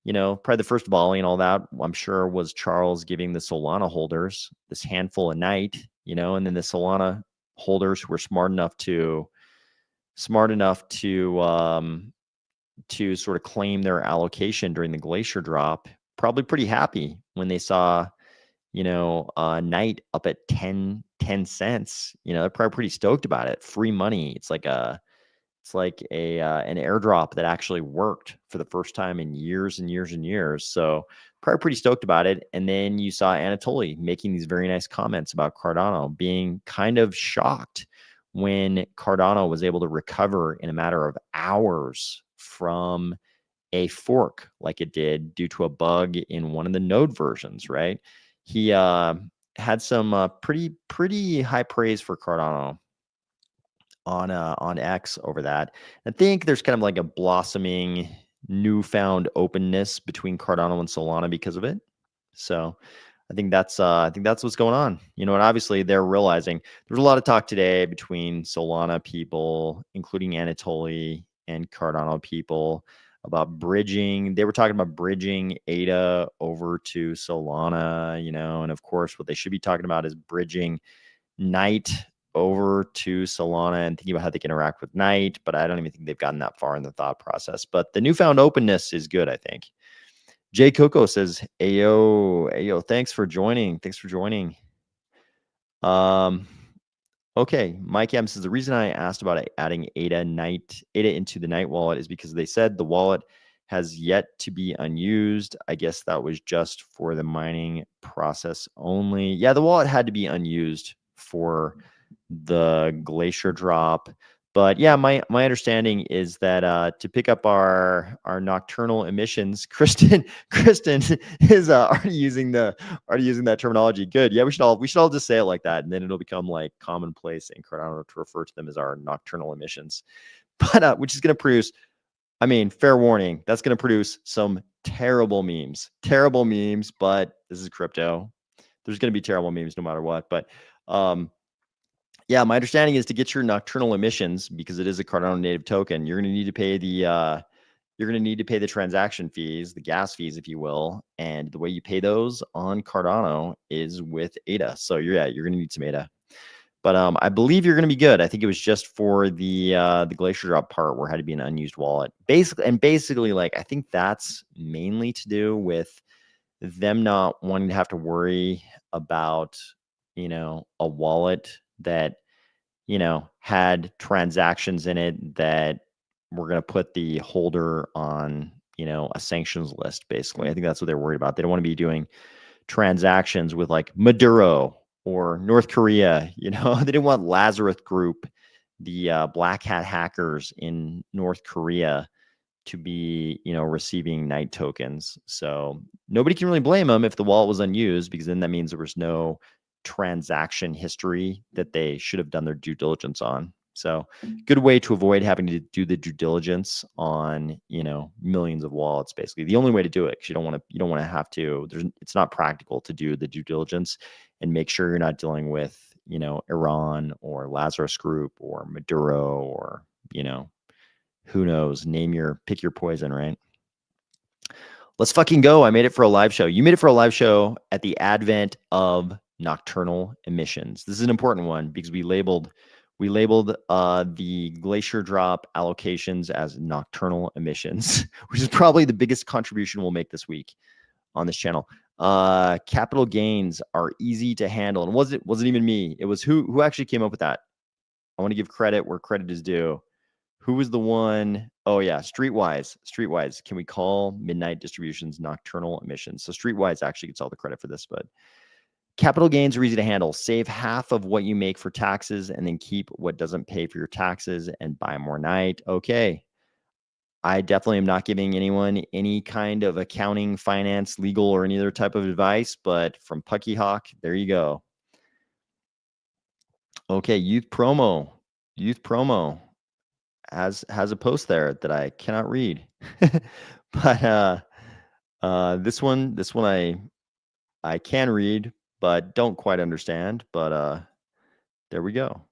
probably the first volley and all that, I'm sure, was Charles giving the Solana holders this handful a night, and then the Solana holders who were smart enough to sort of claim their allocation during the glacier drop, probably pretty happy when they saw, Night up at 10 cents. They're probably pretty stoked about it. Free money. It's like an airdrop that actually worked for the first time in years and years and years. So probably pretty stoked about it. And then you saw Anatoly making these very nice comments about Cardano, being kind of shocked when Cardano was able to recover in a matter of hours from a fork like it did due to a bug in one of the node versions, right? He had some pretty high praise for Cardano on X over that. I think there's kind of like a blossoming newfound openness between Cardano and Solana because of it. So I think that's what's going on. And obviously they're realizing there's a lot of talk today between Solana people, including Anatoly, and Cardano people about bridging. They were talking about bridging ADA over to Solana, and of course what they should be talking about is bridging Night over to Solana and thinking about how they can interact with Night, but I don't even think they've gotten that far in the thought process. But the newfound openness is good, I think. Jay Coco says, Ayo, thanks for joining. Okay, Mike M says, the reason I asked about adding ADA into the Night wallet is because they said the wallet has yet to be unused. I guess that was just for the mining process only. Yeah, the wallet had to be unused for the glacier drop. But yeah, my understanding is that to pick up our nocturnal emissions, Kristen is already using that terminology. Good. Yeah, we should all just say it like that, and then it'll become like commonplace in Cardano to refer to them as our nocturnal emissions. But which is going to produce, I mean, fair warning, that's going to produce some terrible memes. But this is crypto. There's going to be terrible memes no matter what. But yeah, my understanding is to get your nocturnal emissions, because it is a Cardano native token, you're going to need to pay the transaction fees, the gas fees, if you will. And the way you pay those on Cardano is with ADA. So you're going to need some ADA. But I believe you're going to be good. I think it was just for the glacier drop part where it had to be an unused wallet. Basically, like, I think that's mainly to do with them not wanting to have to worry about, a wallet that, had transactions in it that were going to put the holder on, a sanctions list, basically. I think that's what they're worried about. They don't want to be doing transactions with like Maduro or North Korea. They didn't want Lazarus Group, the black hat hackers in North Korea, to be, receiving Night tokens. So nobody can really blame them if the wallet was unused, because then that means there was no transaction history that they should have done their due diligence on. So good way to avoid having to do the due diligence on, millions of wallets, basically. The only way to do it, because you don't want to have to, it's not practical to do the due diligence and make sure you're not dealing with, Iran or Lazarus Group or Maduro or, who knows, pick your poison, right? Let's fucking go. I made it for a live show. You made it for a live show at the advent of nocturnal emissions. This is an important one because we labeled the glacier drop allocations as nocturnal emissions, which is probably the biggest contribution we'll make this week on this channel. Capital gains are easy to handle. And wasn't even me. It was who actually came up with that. I want to give credit where credit is due. Who was the one? Oh yeah, Streetwise. Can we call midnight distributions nocturnal emissions? So Streetwise actually gets all the credit for this, but Capital gains are easy to handle. Save half of what you make for taxes and then keep what doesn't pay for your taxes and buy more night. Okay. I definitely am not giving anyone any kind of accounting, finance, legal, or any other type of advice, but from Pucky Hawk, there you go. Okay, youth promo. Youth promo has a post there that I cannot read. But this one I can read, but don't quite understand. But there we go.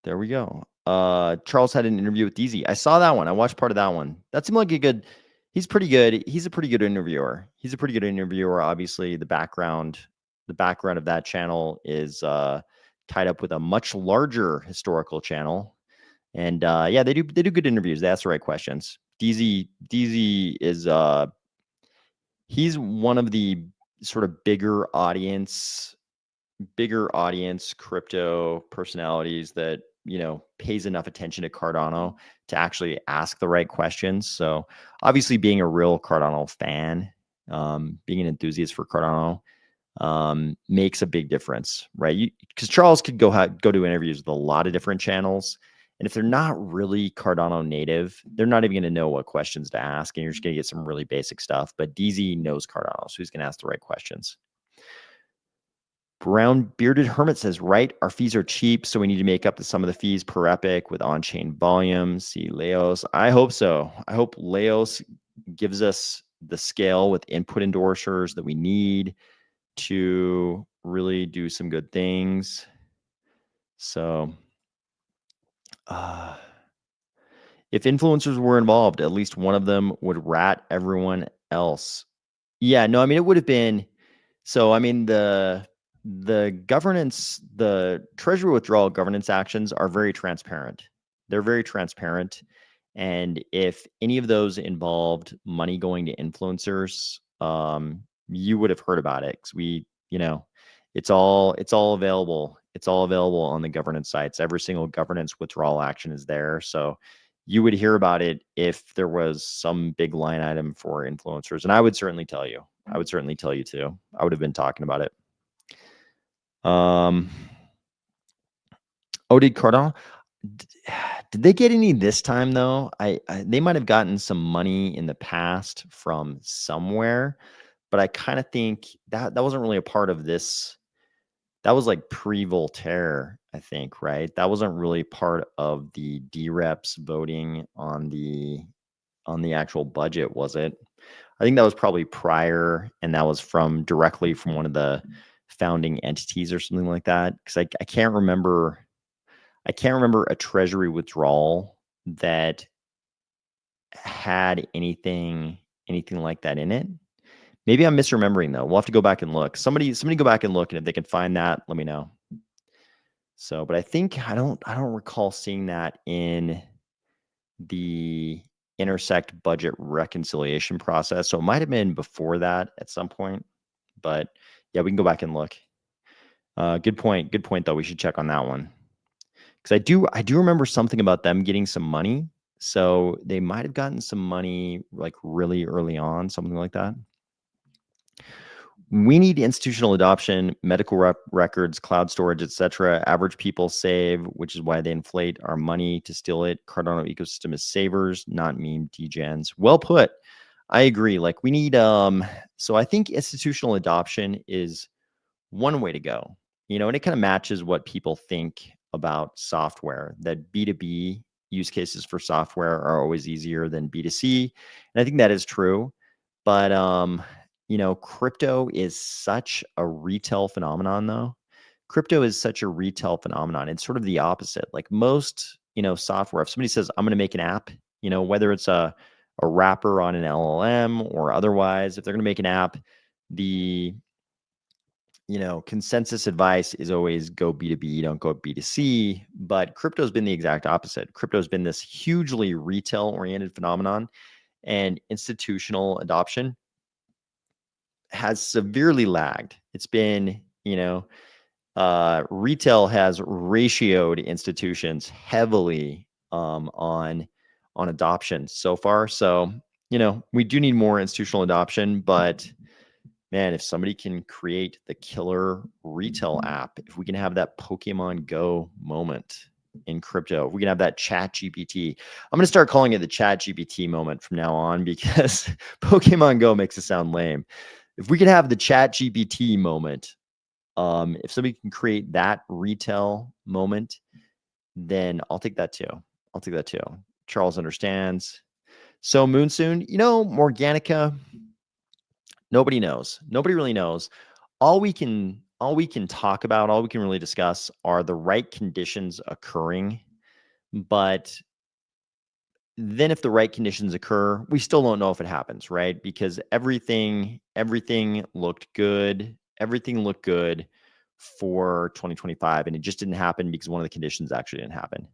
There we go. Charles had an interview with DZ. I saw that one. I watched part of that one. That seemed like a good. He's pretty good. He's a pretty good interviewer. He's a pretty good interviewer. Obviously, the background of that channel is tied up with a much larger historical channel. And yeah, they do good interviews. They ask the right questions. DZ is he's one of the sort of bigger audience crypto personalities that, pays enough attention to Cardano to actually ask the right questions. So obviously being a real Cardano fan, being an enthusiast for Cardano, makes a big difference, right? Because Charles could go do interviews with a lot of different channels. And if they're not really Cardano native, they're not even going to know what questions to ask. And you're just going to get some really basic stuff. But DZ knows Cardano, so he's going to ask the right questions. Brown Bearded Hermit says, right, our fees are cheap, so we need to make up the sum of the fees per epic with on-chain volume. See Leos. I hope so. I hope Leos gives us the scale with input endorsers that we need to really do some good things. So if influencers were involved, at least one of them would rat everyone else. Yeah, no, I mean, it would have been. So, I mean, the governance, the treasury withdrawal governance actions are very transparent. They're very transparent. And if any of those involved money going to influencers, you would have heard about it, because it's all available. It's all available on the governance sites. Every single governance withdrawal action is there. So you would hear about it if there was some big line item for influencers. And I would certainly tell you. I would certainly tell you too. I would have been talking about it. Did Cardano? Did they get any this time though? They might have gotten some money in the past from somewhere, but I kind of think that wasn't really a part of this. That was like pre-Voltaire, I think, right? That wasn't really part of the DReps voting on the actual budget, was it? I think that was probably prior, and that was directly from one of the founding entities or something like that. Because I can't remember a treasury withdrawal that had anything like that in it. Maybe I'm misremembering though. We'll have to go back and look. Somebody go back and look, and if they can find that, let me know. So, but I think I don't recall seeing that in the intersect budget reconciliation process. So it might have been before that at some point. But yeah, we can go back and look. Good point. Good point though. We should check on that one. Because I do remember something about them getting some money. So they might have gotten some money like really early on, something like that. We need institutional adoption, medical records, cloud storage, etc. Average people save, which is why they inflate our money to steal it. Cardano ecosystem is savers, not meme degens. Well put. I agree. Like we need so I think institutional adoption is one way to go. And it kind of matches what people think about software, that B2B use cases for software are always easier than B2C. And I think that is true. But crypto is such a retail phenomenon though. Crypto is such a retail phenomenon. It's sort of the opposite. Like most, software, if somebody says, I'm going to make an app, whether it's a wrapper on an LLM or otherwise, if they're going to make an app, the consensus advice is always go B2B, don't go B2C. But crypto's been the exact opposite. Crypto's been this hugely retail-oriented phenomenon, and institutional adoption has severely lagged. It's been, retail has ratioed institutions heavily on adoption so far. So, we do need more institutional adoption, but man, if somebody can create the killer retail app, if we can have that Pokemon Go moment in crypto, if we can have that Chat GPT. I'm going to start calling it the Chat GPT moment from now on because Pokemon Go makes it sound lame. If we can have the Chat GPT moment, if somebody can create that retail moment, then I'll take that too. I'll take that too. Charles understands. So Moonsoon, Morganica, nobody knows. Nobody really knows. All we can talk about, all we can really discuss are the right conditions occurring. But then if the right conditions occur, we still don't know if it happens, right? Because everything looked good. Everything looked good for 2025, and it just didn't happen because one of the conditions actually didn't happen.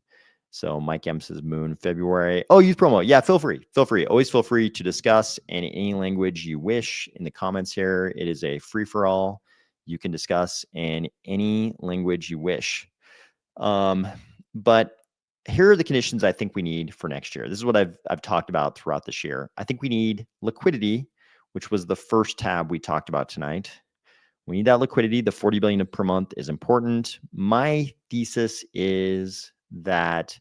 So Mike M says Moon February. Oh, use promo. Yeah, feel free. Feel free. Always feel free to discuss in any language you wish in the comments here. It is a free-for-all. You can discuss in any language you wish. But here are the conditions I think we need for next year. This is what I've talked about throughout this year. I think we need liquidity, which was the first tab we talked about tonight. We need that liquidity. The 40 billion per month is important. My thesis is that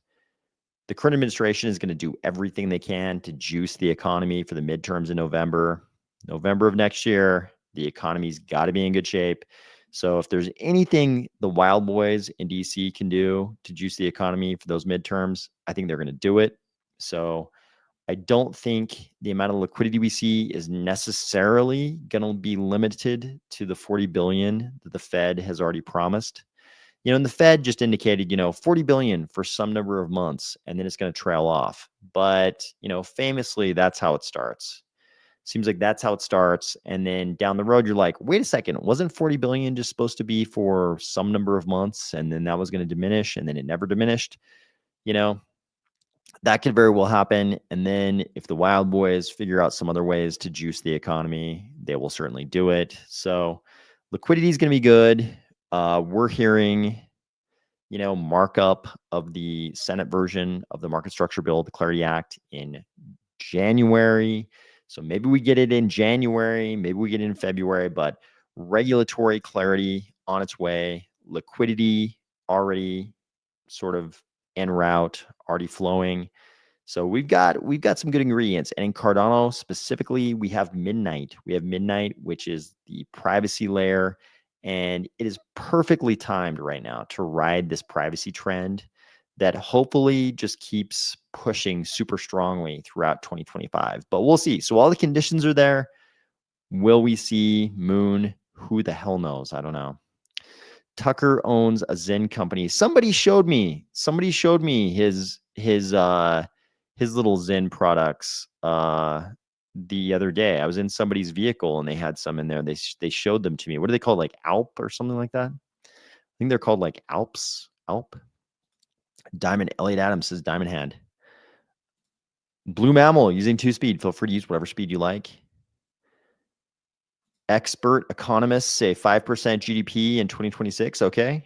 the current administration is going to do everything they can to juice the economy for the midterms in November of next year. The economy's got to be in good shape. So if there's anything the Wild Boys in DC can do to juice the economy for those midterms, I think they're going to do it. So I don't think the amount of liquidity we see is necessarily going to be limited to the 40 billion that the Fed has already promised. And the Fed just indicated, 40 billion for some number of months, and then it's going to trail off. But, famously, that's how it starts. Seems like that's how it starts. And then down the road, you're like, wait a second, wasn't 40 billion just supposed to be for some number of months? And then that was going to diminish, and then it never diminished. That could very well happen. And then if the Wild Boys figure out some other ways to juice the economy, they will certainly do it. So liquidity is going to be good. We're hearing, markup of the Senate version of the market structure bill, the Clarity Act, in January. So maybe we get it in January, maybe we get it in February, but regulatory clarity on its way, liquidity already sort of en route, already flowing. So we've got some good ingredients. And in Cardano specifically, we have Midnight. We have Midnight, which is the privacy layer. And it is perfectly timed right now to ride this privacy trend that hopefully just keeps pushing super strongly throughout 2025. But we'll see. So all the conditions are there. Will we see Moon? Who the hell knows? I don't know. Tucker owns a Zen company. Somebody showed me his little Zen products the other day. I was in somebody's vehicle and they had some in there. They showed them to me. What are they called? Like Alp or something like that? I think they're called like Alp. Diamond Elliot Adams says Diamond Hand. Blue Mammal using 2-speed. Feel free to use whatever speed you like. Expert economists say 5% GDP in 2026. Okay.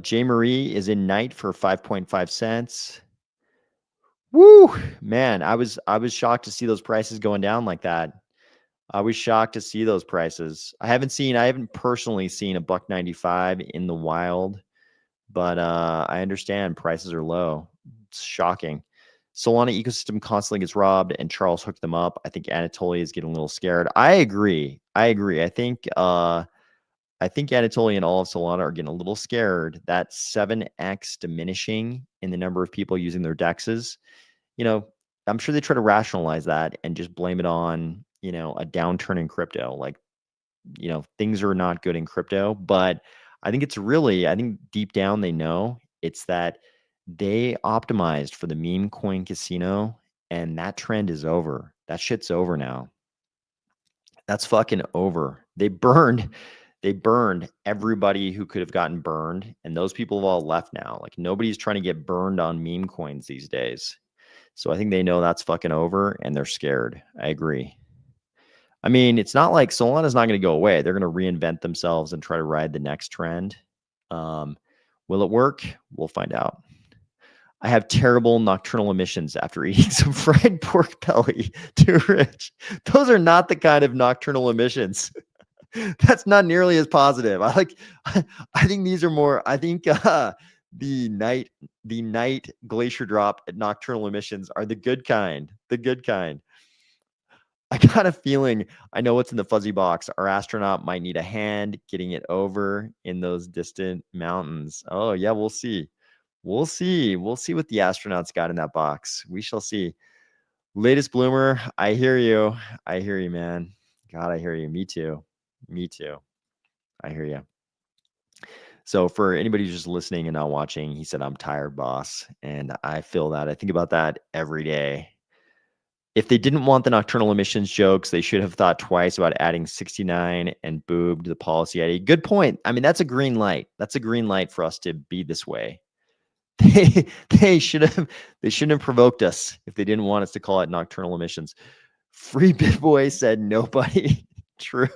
J. Marie is in Night for 5.5 cents. Woo, man, I was shocked to see those prices going down like that. I was shocked to see those prices. I haven't personally seen a $1.95 in the wild, but I understand prices are low. It's shocking. Solana ecosystem constantly gets robbed, and Charles hooked them up. I think Anatoly is getting a little scared. I agree. I think Anatoly and all of Solana are getting a little scared. That 7x diminishing in the number of people using their dexes. I'm sure they try to rationalize that and just blame it on, a downturn in crypto. Like, things are not good in crypto, but I think deep down they know it's that they optimized for the meme coin casino, and that trend is over. That shit's over now. That's fucking over. They burned everybody who could have gotten burned, and those people have all left now. Like, nobody's trying to get burned on meme coins these days. So I think they know that's fucking over, and they're scared. I agree. I mean, it's not like Solana's not going to go away. They're going to reinvent themselves and try to ride the next trend. Will it work? We'll find out. I have terrible nocturnal emissions after eating some fried pork belly. Too rich. Those are not the kind of nocturnal emissions. That's not nearly as positive. I think these are more, I think the night glacier drop at nocturnal emissions are the good kind. The good kind. I got a feeling I know what's in the fuzzy box. Our astronaut might need a hand getting it over in those distant mountains. Oh, yeah, we'll see. We'll see. We'll see what the astronauts got in that box. We shall see. Latest bloomer, I hear you. I hear you, man. God, I hear you. Me too. Me too. I hear you. So for anybody who's just listening and not watching, he said, I'm tired, boss. And I feel that. I think about that every day. If they didn't want the nocturnal emissions jokes, they should have thought twice about adding 69 and boob to the policy ID. Good point. I mean, that's a green light. That's a green light for us to be this way. They shouldn't have provoked us if they didn't want us to call it nocturnal emissions. Free BitBoy said nobody. True.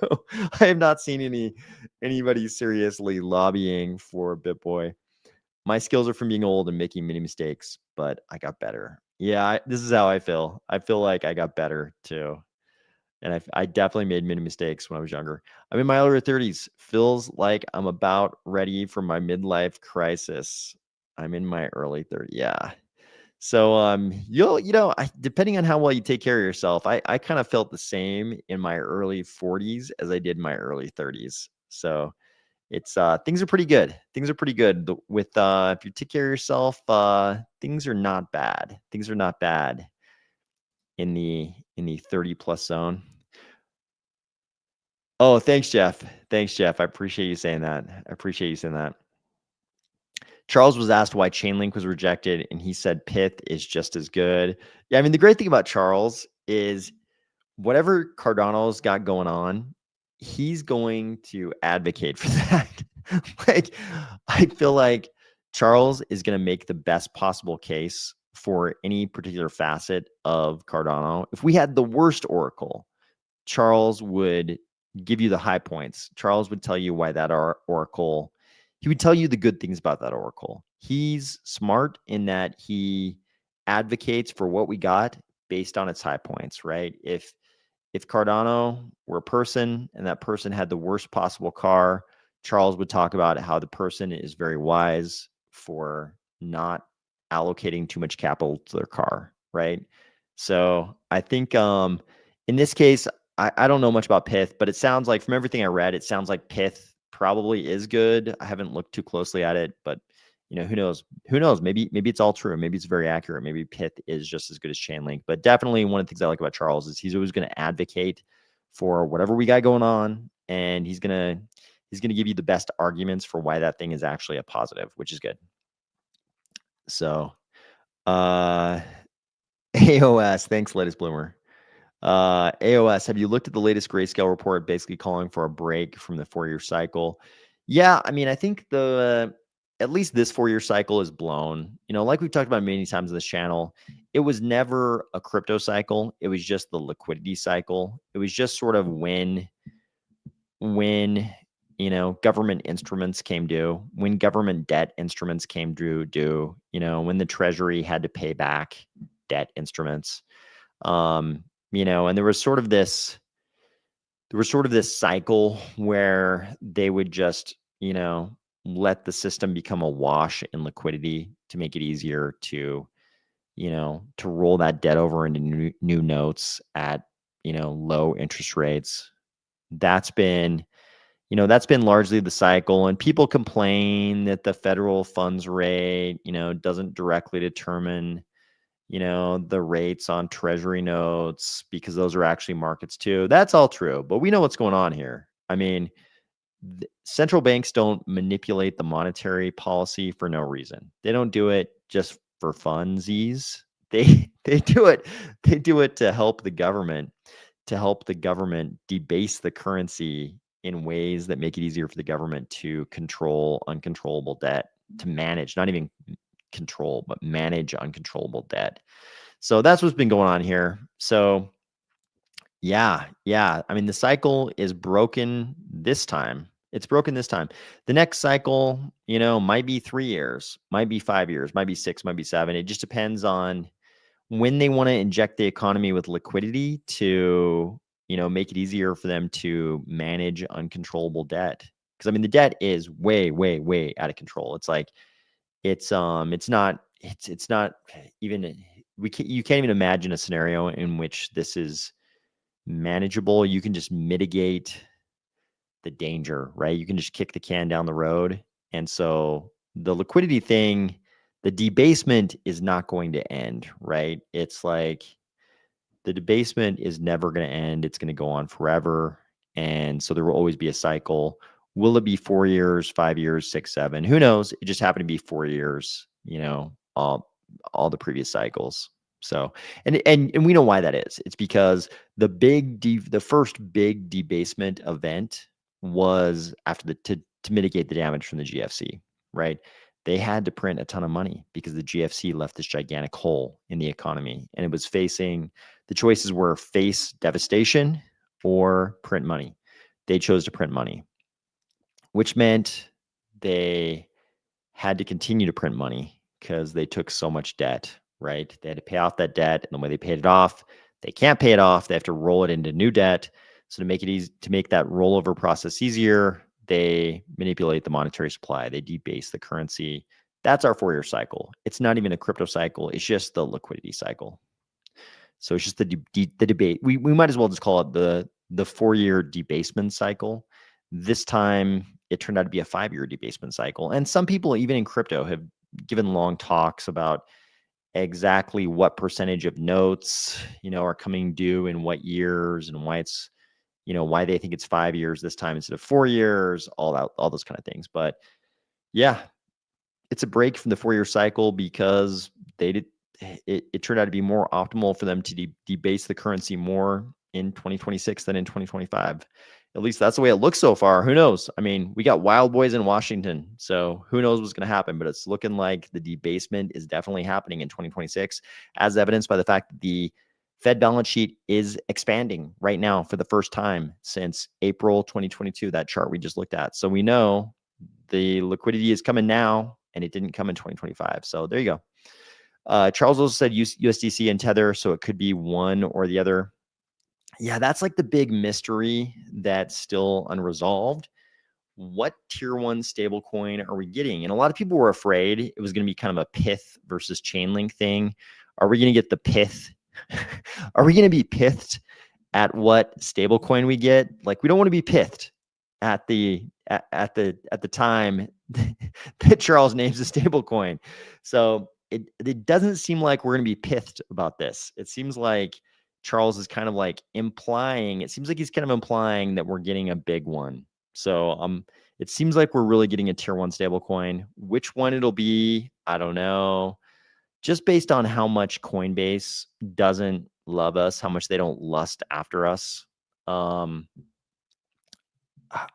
I have not seen anybody seriously lobbying for BitBoy. My skills are from being old and making many mistakes, but I got better. Yeah, this is how I feel. I feel like I got better too. And I definitely made many mistakes when I was younger. I'm in my early 30s. Feels like I'm about ready for my midlife crisis. I'm in my early 30s. Yeah. So depending on how well you take care of yourself, I kind of felt the same in my early 40s as I did in my early 30s. So it's things are pretty good. Things are pretty good with if you take care of yourself, things are not bad. Things are not bad in the 30 plus zone. Oh, thanks, Jeff. Thanks, Jeff. I appreciate you saying that. I appreciate you saying that. Charles was asked why Chainlink was rejected, and he said Pith is just as good. Yeah, I mean, the great thing about Charles is whatever Cardano's got going on, he's going to advocate for that. Like, I feel like Charles is going to make the best possible case for any particular facet of Cardano. If we had the worst Oracle, Charles would give you the high points. Charles would tell you why that Oracle, he would tell you the good things about that Oracle. He's smart in that he advocates for what we got based on its high points, right? If Cardano were a person and that person had the worst possible car, Charles would talk about how the person is very wise for not allocating too much capital to their car, right? So I think in this case, I don't know much about Pith, but it sounds like from everything I read, it sounds like Pith probably is good. I haven't looked too closely at it, but who knows? Who knows? Maybe it's all true. Maybe it's very accurate. Maybe Pith is just as good as Chainlink. But definitely one of the things I like about Charles is he's always going to advocate for whatever we got going on, and he's gonna give you the best arguments for why that thing is actually a positive, which is good. So, AOS, thanks, latest bloomer. AOS, have you looked at the latest Grayscale report basically calling for a break from the 4-year cycle? Yeah, I mean, I think at least this 4-year cycle is blown. Like we've talked about many times on this channel, it was never a crypto cycle. It was just the liquidity cycle. It was just sort of when government instruments came due, when government debt instruments came due, when the treasury had to pay back debt instruments. And there was sort of this cycle where they would just, let the system become awash in liquidity to make it easier to roll that debt over into new notes at, low interest rates. That's been largely the cycle. And people complain that the federal funds rate, doesn't directly determine the rates on treasury notes because those are actually markets too. That's all true, but we know what's going on here. I mean, central banks don't manipulate the monetary policy for no reason. They don't do it just for funsies. They do it. They do it to help the government debase the currency in ways that make it easier for the government to control uncontrollable debt, to manage, not even control, but manage uncontrollable debt. So that's what's been going on here. So yeah. I mean, the cycle is broken this time. It's broken this time. The next cycle, might be 3 years, might be 5 years, might be 6, might be 7. It just depends on when they want to inject the economy with liquidity to, make it easier for them to manage uncontrollable debt. Because I mean, the debt is way, way, way out of control. It's like it's not even you can't even imagine a scenario in which this is manageable. You can just mitigate the danger, right? You can just kick the can down the road. And so the liquidity thing, the debasement is not going to end, right? It's like the debasement is never going to end. It's going to go on forever. And so there will always be a cycle. Will it be 4 years, 5 years, 6, 7? Who knows? It just happened to be 4 years, all the previous cycles. So, and we know why that is. It's because the first big debasement event was after to mitigate the damage from the GFC, right? They had to print a ton of money because the GFC left this gigantic hole in the economy, and it was the choices were face devastation or print money. They chose to print money, which meant they had to continue to print money because they took so much debt, right? They had to pay off that debt, and the way they paid it off, they can't pay it off. They have to roll it into new debt. So to make it easy, to make that rollover process easier, they manipulate the monetary supply. They debase the currency. That's our 4-year cycle. It's not even a crypto cycle. It's just the liquidity cycle. So it's just the debate. We might as well just call it the 4-year debasement cycle. This time it turned out to be a 5-year debasement cycle. And some people, even in crypto, have given long talks about exactly what percentage of notes, are coming due in what years, and why it's, why they think it's 5 years this time instead of 4 years, all those kind of things. But yeah, it's a break from the 4-year cycle because it turned out to be more optimal for them to debase the currency more in 2026 than in 2025. At least that's the way it looks so far. Who knows? I mean, we got wild boys in Washington, so who knows what's going to happen, but it's looking like the debasement is definitely happening in 2026, as evidenced by the fact that the Fed balance sheet is expanding right now for the first time since April 2022, that chart we just looked at. So we know the liquidity is coming now, and it didn't come in 2025. So there you go. Charles also said USDC and Tether, so it could be one or the other. Yeah, that's like the big mystery that's still unresolved. What tier 1 stablecoin are we getting? And a lot of people were afraid it was going to be kind of a Pyth versus Chainlink thing. Are we going to get the Pyth? Are we going to be pithed at what stablecoin we get? Like, we don't want to be pithed at the time that Charles names a stablecoin. So it doesn't seem like we're going to be pithed about this. It seems like Charles is kind of like implying, it seems like he's kind of implying that we're getting a big one. So it seems like we're really getting a tier 1 stablecoin. Which one it'll be, I don't know. Just based on how much Coinbase doesn't love us, how much they don't lust after us. I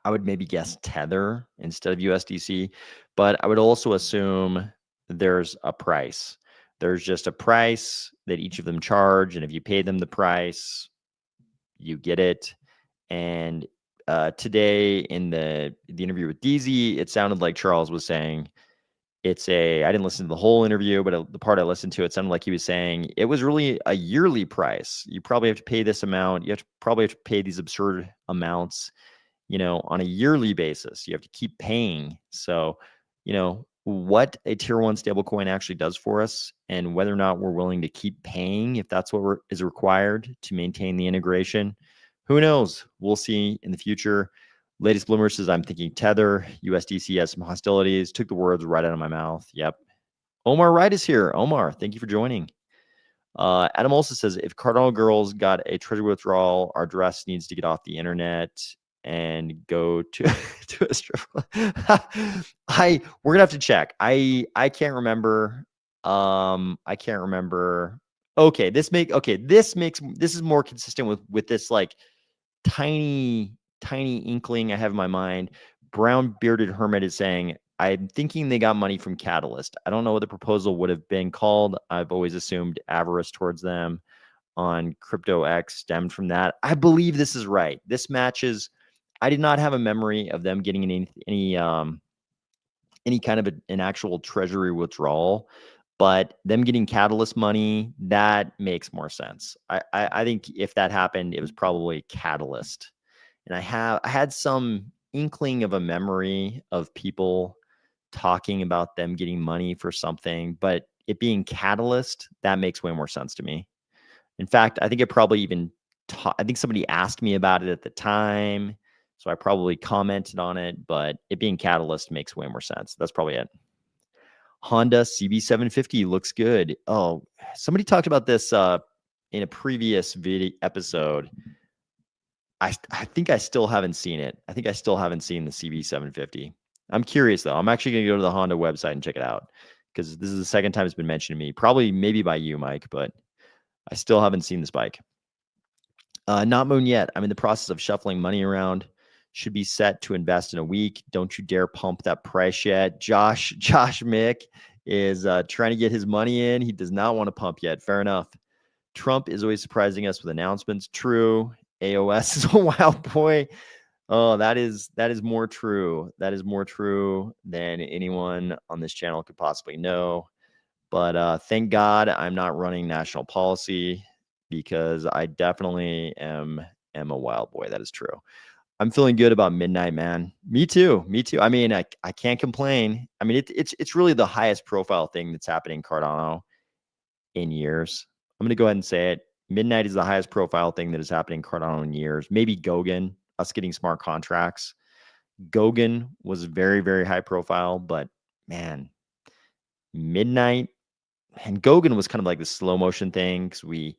would maybe guess Tether instead of USDC, but I would also assume there's a price. There's just a price that each of them charge, and if you pay them the price, you get it. And today in the interview with DZ, it sounded like Charles was saying I didn't listen to the whole interview, but the part I listened to, it sounded like he was saying it was really a yearly price. You probably have to pay this amount. You probably have to pay these absurd amounts, on a yearly basis. You have to keep paying. So, what a tier 1 stablecoin actually does for us, and whether or not we're willing to keep paying, if that's what is required to maintain the integration, who knows? We'll see in the future. Latest Bloomer says, I'm thinking Tether. USDC has some hostilities. Took the words right out of my mouth. Yep. Omar Wright is here. Omar, thank you for joining. Adam also says, if Cardano girls got a treasury withdrawal, our dress needs to get off the internet and go to a strip club. We're gonna have to check. I can't remember. I can't remember. Okay, this is more consistent with this like tiny inkling I have in my mind. Brown Bearded Hermit is saying, I'm thinking they got money from Catalyst. I don't know what the proposal would have been called. I've always assumed avarice towards them on Crypto X stemmed from that. I believe this is right. This matches. I did not have a memory of them getting any kind of an actual treasury withdrawal, but them getting Catalyst money, that makes more sense. I think if that happened, it was probably Catalyst. And I had some inkling of a memory of people talking about them getting money for something, but it being Catalyst, that makes way more sense to me. In fact, I think it probably even I think somebody asked me about it at the time, so I probably commented on it, but it being Catalyst makes way more sense. That's probably it. Honda CB750 looks good. Oh, somebody talked about this in a previous video episode. I think I still haven't seen it. I think I still haven't seen the CB750. I'm curious though. I'm actually going to go to the Honda website and check it out because this is the second time it's been mentioned to me. Probably maybe by you, Mike, but I still haven't seen this bike. Not Moon yet. I'm in the process of shuffling money around. Should be set to invest in a week. Don't you dare pump that price yet. Josh Mick is trying to get his money in. He does not want to pump yet. Fair enough. Trump is always surprising us with announcements. True. AOS is a wild boy. Oh, that is more true. That is more true than anyone on this channel could possibly know. But thank God I'm not running national policy because I definitely am a wild boy. That is true. I'm feeling good about midnight, man. Me too. Me too. I mean, I can't complain. I mean, it's really the highest profile thing that's happening in Cardano in years. I'm gonna go ahead and say it. Midnight is the highest profile thing that is happening in Cardano in years. Maybe Goguen, us getting smart contracts. Goguen was very, very high profile, but man, midnight and Goguen was kind of like the slow motion thing because we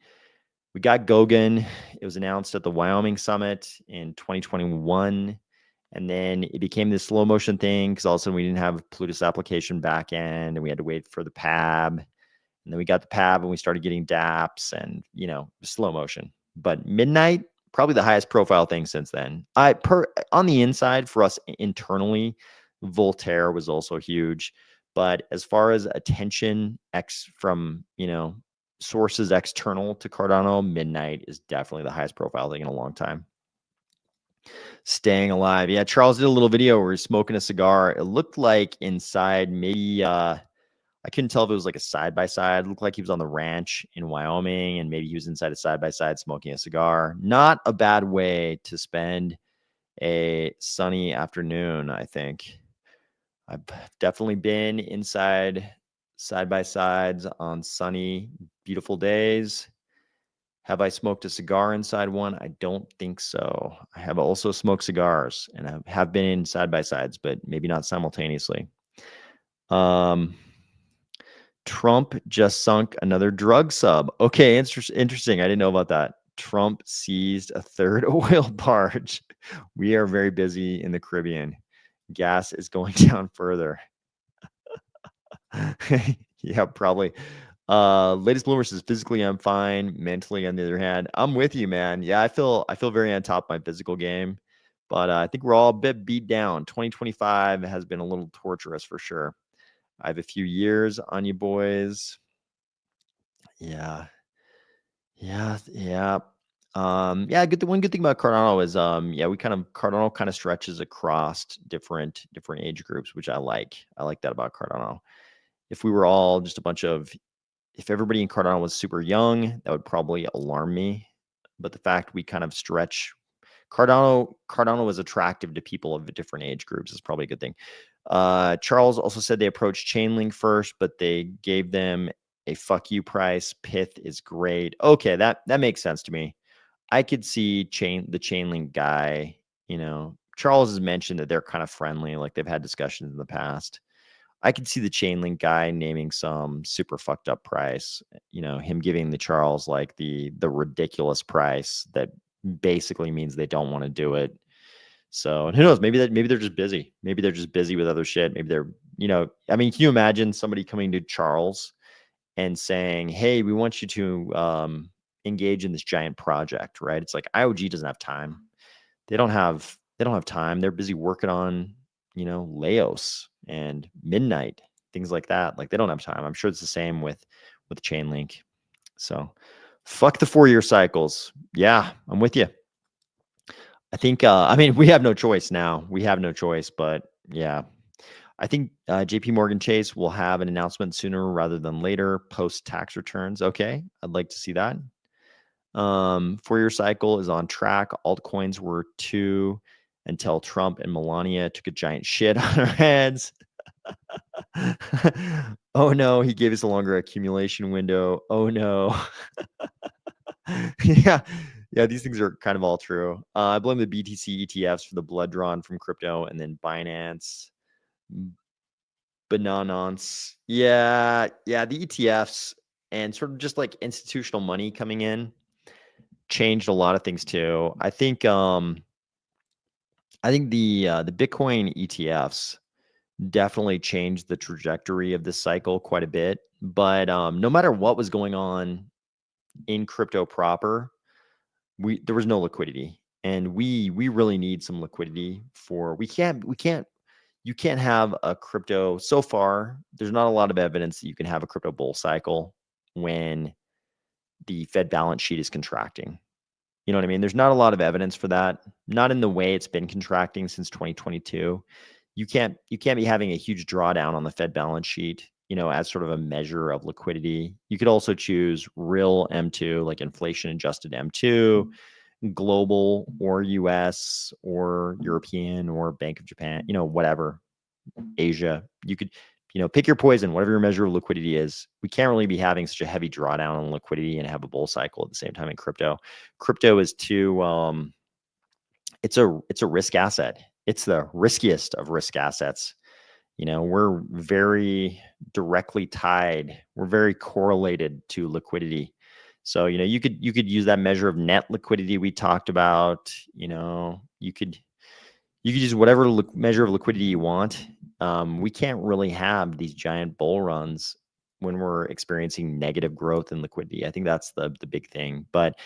got Goguen. It was announced at the Wyoming Summit in 2021. And then it became this slow motion thing because all of a sudden we didn't have Plutus application backend and we had to wait for the PAB. And then we got the PAB and we started getting dApps and, slow motion. But midnight, probably the highest profile thing since then. On the inside for us internally, Voltaire was also huge. But as far as attention from, sources external to Cardano, midnight is definitely the highest profile thing in a long time. Staying alive. Yeah, Charles did a little video where he's smoking a cigar. It looked like inside maybe I couldn't tell if it was like a side-by-side. It looked like he was on the ranch in Wyoming and maybe he was inside a side-by-side smoking a cigar. Not a bad way to spend a sunny afternoon, I think. I've definitely been inside side-by-sides on sunny, beautiful days. Have I smoked a cigar inside one? I don't think so. I have also smoked cigars and I have been in side-by-sides, but maybe not simultaneously. Trump just sunk another drug sub. Okay, interesting. I didn't know about that. Trump seized a third oil barge. We are very busy in the Caribbean. Gas is going down further. Yeah, probably. Latest bloomer says physically I'm fine. Mentally, on the other hand, I'm with you, man. Yeah, I feel very on top of my physical game, but I think we're all a bit beat down. 2025 has been a little torturous for sure. I have a few years on you boys. Yeah. Yeah. Yeah. One good thing about Cardano is Cardano kind of stretches across different age groups, which I like. I like that about Cardano. If we were all just if everybody in Cardano was super young, that would probably alarm me. But the fact we kind of stretch Cardano is attractive to people of different age groups is probably a good thing. Charles also said they approached Chainlink first, but they gave them a fuck you price. Pith is great. Okay, that makes sense to me. I could see the Chainlink guy, Charles has mentioned that they're kind of friendly, like they've had discussions in the past. I could see the Chainlink guy naming some super fucked up price, him giving the Charles like the ridiculous price that basically means they don't want to do it. So, and who knows, maybe they're just busy. Maybe they're just busy with other shit. Maybe they're, I mean, can you imagine somebody coming to Charles and saying, "Hey, we want you to engage in this giant project," right? It's like IOG doesn't have time. They don't have time. They're busy working on, Laos and Midnight, things like that. Like they don't have time. I'm sure it's the same with Chainlink. So fuck the 4-year cycles. Yeah, I'm with you. I think, I mean, we have no choice now. We have no choice, but yeah, I think JP Morgan Chase will have an announcement sooner rather than later post tax returns. Okay, I'd like to see that. 4-year cycle is on track. Altcoins were 2 until Trump and Melania took a giant shit on our heads. Oh no, he gave us a longer accumulation window. Oh no. Yeah. Yeah, these things are kind of all true. I blame the BTC ETFs for the blood drawn from crypto, and then Binance, Bananons. Yeah, yeah, the ETFs and sort of just like institutional money coming in changed a lot of things too. I think the Bitcoin ETFs definitely changed the trajectory of this cycle quite a bit. But no matter what was going on in crypto proper, there was no liquidity, and we really need some liquidity for you can't have a crypto. So far, there's not a lot of evidence that you can have a crypto bull cycle when the Fed balance sheet is contracting. You know what I mean? There's not a lot of evidence for that. Not in the way it's been contracting since 2022. You can't be having a huge drawdown on the Fed balance sheet, as sort of a measure of liquidity. You could also choose real M2, like inflation adjusted M2, global or US or European or Bank of Japan, whatever, Asia. You could, pick your poison, whatever your measure of liquidity is. We can't really be having such a heavy drawdown on liquidity and have a bull cycle at the same time in crypto. Crypto is too, it's a risk asset. It's the riskiest of risk assets. We're very directly tied. We're very correlated to liquidity. So, you could use that measure of net liquidity we talked about. You could use whatever measure of liquidity you want. We can't really have these giant bull runs when we're experiencing negative growth in liquidity. I think that's the big thing. But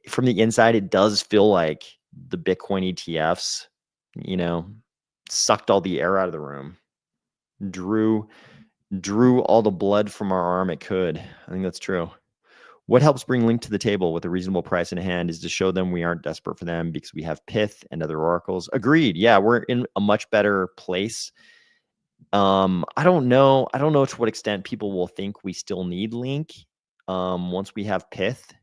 from the inside, it does feel like the Bitcoin ETFs, sucked all the air out of the room, drew all the blood from our arm it could. I think that's true. What helps bring Link to the table with a reasonable price in hand is to show them we aren't desperate for them because we have Pith and other oracles. Agreed. Yeah, we're in a much better place. I don't know to what extent people will think we still need Link once we have Pith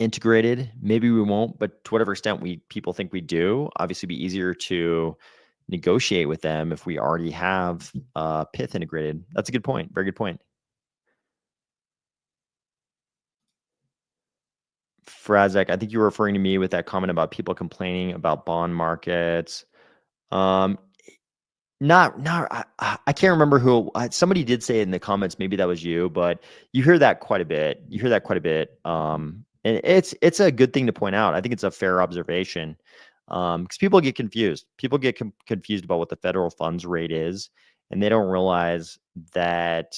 integrated. Maybe we won't, but to whatever extent people think we do, obviously be easier to negotiate with them if we already have Pith integrated. That's a good point. Very good point. Frazek, I think you were referring to me with that comment about people complaining about bond markets. Not, I can't remember who. Somebody did say it in the comments. Maybe that was you, but you hear that quite a bit. And it's a good thing to point out. I think it's a fair observation, because people get confused. People get confused about what the federal funds rate is, and they don't realize that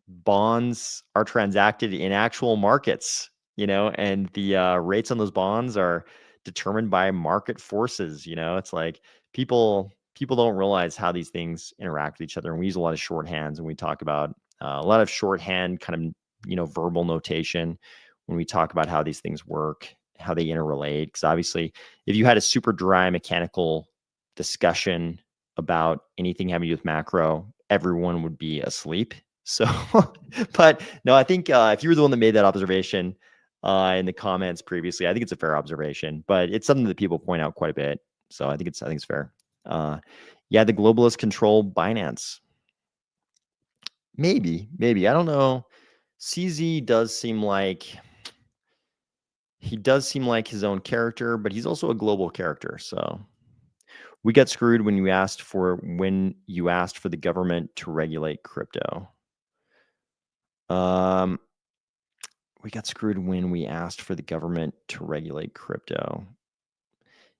bonds are transacted in actual markets, and the rates on those bonds are determined by market forces. It's like people don't realize how these things interact with each other, and we use a lot of shorthands, and we talk about a lot of shorthand kind of verbal notation when we talk about how these things work, how they interrelate. Because obviously, if you had a super dry mechanical discussion about anything having to do with macro, everyone would be asleep. So, but no, I think if you were the one that made that observation in the comments previously, I think it's a fair observation, but it's something that people point out quite a bit. So I think it's fair. Yeah, the globalists control Binance. Maybe I don't know. CZ does seem like his own character, but he's also a global character. So we got screwed when you asked for the government to regulate crypto. We got screwed when we asked for the government to regulate crypto.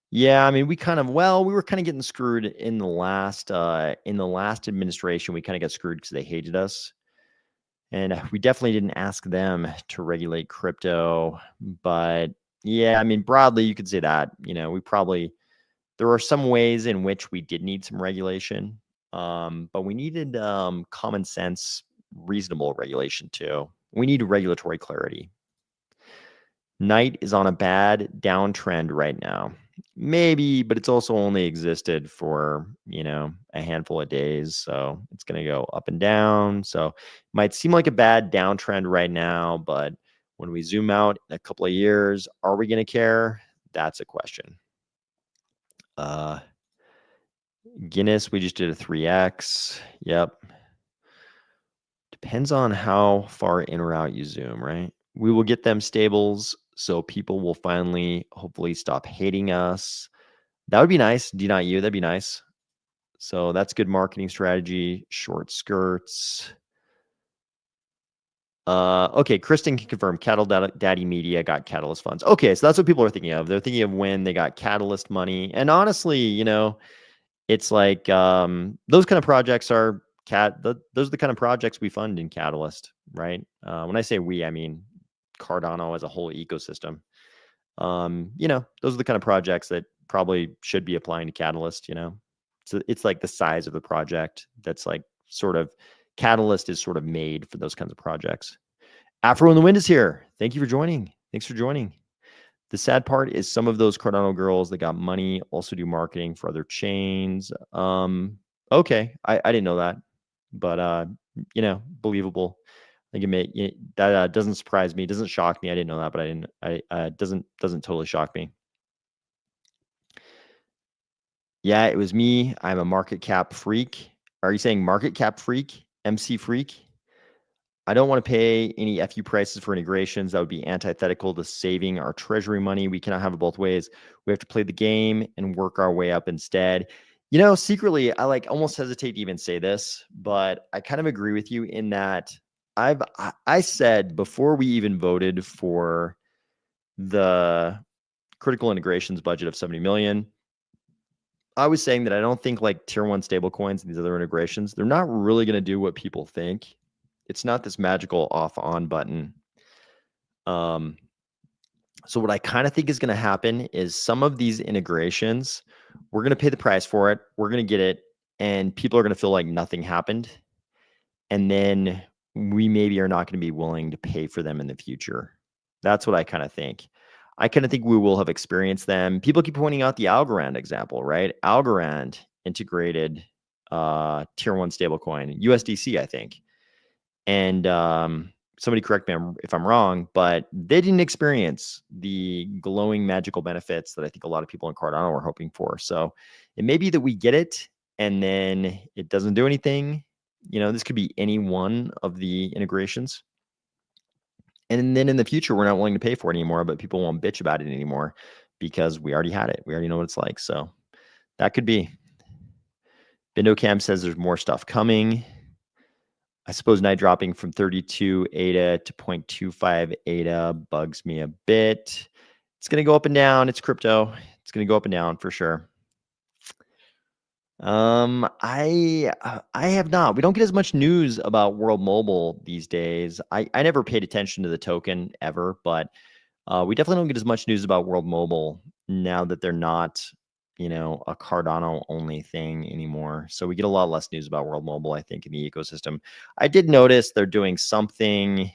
Yeah, I mean, we were kind of getting screwed in the last administration. We kind of got screwed because they hated us, and we definitely didn't ask them to regulate crypto. But yeah, I mean, broadly, you could say that. There are some ways in which we did need some regulation, but we needed common sense, reasonable regulation too. We need regulatory clarity. Night is on a bad downtrend right now. Maybe, but it's also only existed for, a handful of days. So it's going to go up and down. So it might seem like a bad downtrend right now, but when we zoom out in a couple of years, are we going to care? That's a question. Guinness, we just did a 3x. Yep. Depends on how far in or out you zoom, right? We will get them stables, so people will finally, hopefully, stop hating us. That would be nice. Do not you? That'd be nice. So that's good marketing strategy. Short skirts. Okay, Kristen can confirm Cattle Daddy Media got Catalyst funds. Okay, so that's what people are thinking of. They're thinking of when they got Catalyst money. And honestly, it's like those kind of projects are those are the kind of projects we fund in Catalyst, right? When I say we, I mean Cardano as a whole ecosystem. Those are the kind of projects that probably should be applying to Catalyst, So it's like the size of the project that's like sort of Catalyst is sort of made for those kinds of projects. Afro in the Wind is here. Thank you for joining. Thanks for joining. The sad part is some of those Cardano girls that got money also do marketing for other chains. Okay, I didn't know that, but believable. I think that doesn't surprise me. It doesn't shock me. I didn't know that, but it doesn't totally shock me. Yeah, it was me. I'm a market cap freak. Are you saying market cap freak? MC freak? I don't want to pay any FU prices for integrations. That would be antithetical to saving our treasury money. We cannot have it both ways. We have to play the game and work our way up instead. Secretly, I almost hesitate to even say this, but I kind of agree with you in that I said before we even voted for the critical integrations budget of 70 million, I was saying that I don't think tier 1 stablecoins and these other integrations, they're not really going to do what people think. It's not this magical off-on button. So what I kind of think is going to happen is some of these integrations, we're going to pay the price for it. We're going to get it. And people are going to feel like nothing happened. And then we maybe are not going to be willing to pay for them in the future. That's what I kind of think. I kind of think we will have experienced them. People keep pointing out the Algorand example, right? Algorand integrated tier 1 stablecoin, USDC, I think. And somebody correct me if I'm wrong, but they didn't experience the glowing magical benefits that I think a lot of people in Cardano were hoping for. So it may be that we get it and then it doesn't do anything. This could be any one of the integrations. And then in the future, we're not willing to pay for it anymore, but people won't bitch about it anymore because we already had it. We already know what it's like. So that could be. BindoCam says there's more stuff coming. I suppose night dropping from 32 ADA to 0.25 ADA bugs me a bit. It's going to go up and down. It's crypto. It's going to go up and down for sure. I have not. We don't get as much news about World Mobile these days. I never paid attention to the token ever, but we definitely don't get as much news about World Mobile now that they're not, a Cardano only thing anymore. So we get a lot less news about World Mobile, I think, in the ecosystem. I did notice they're doing something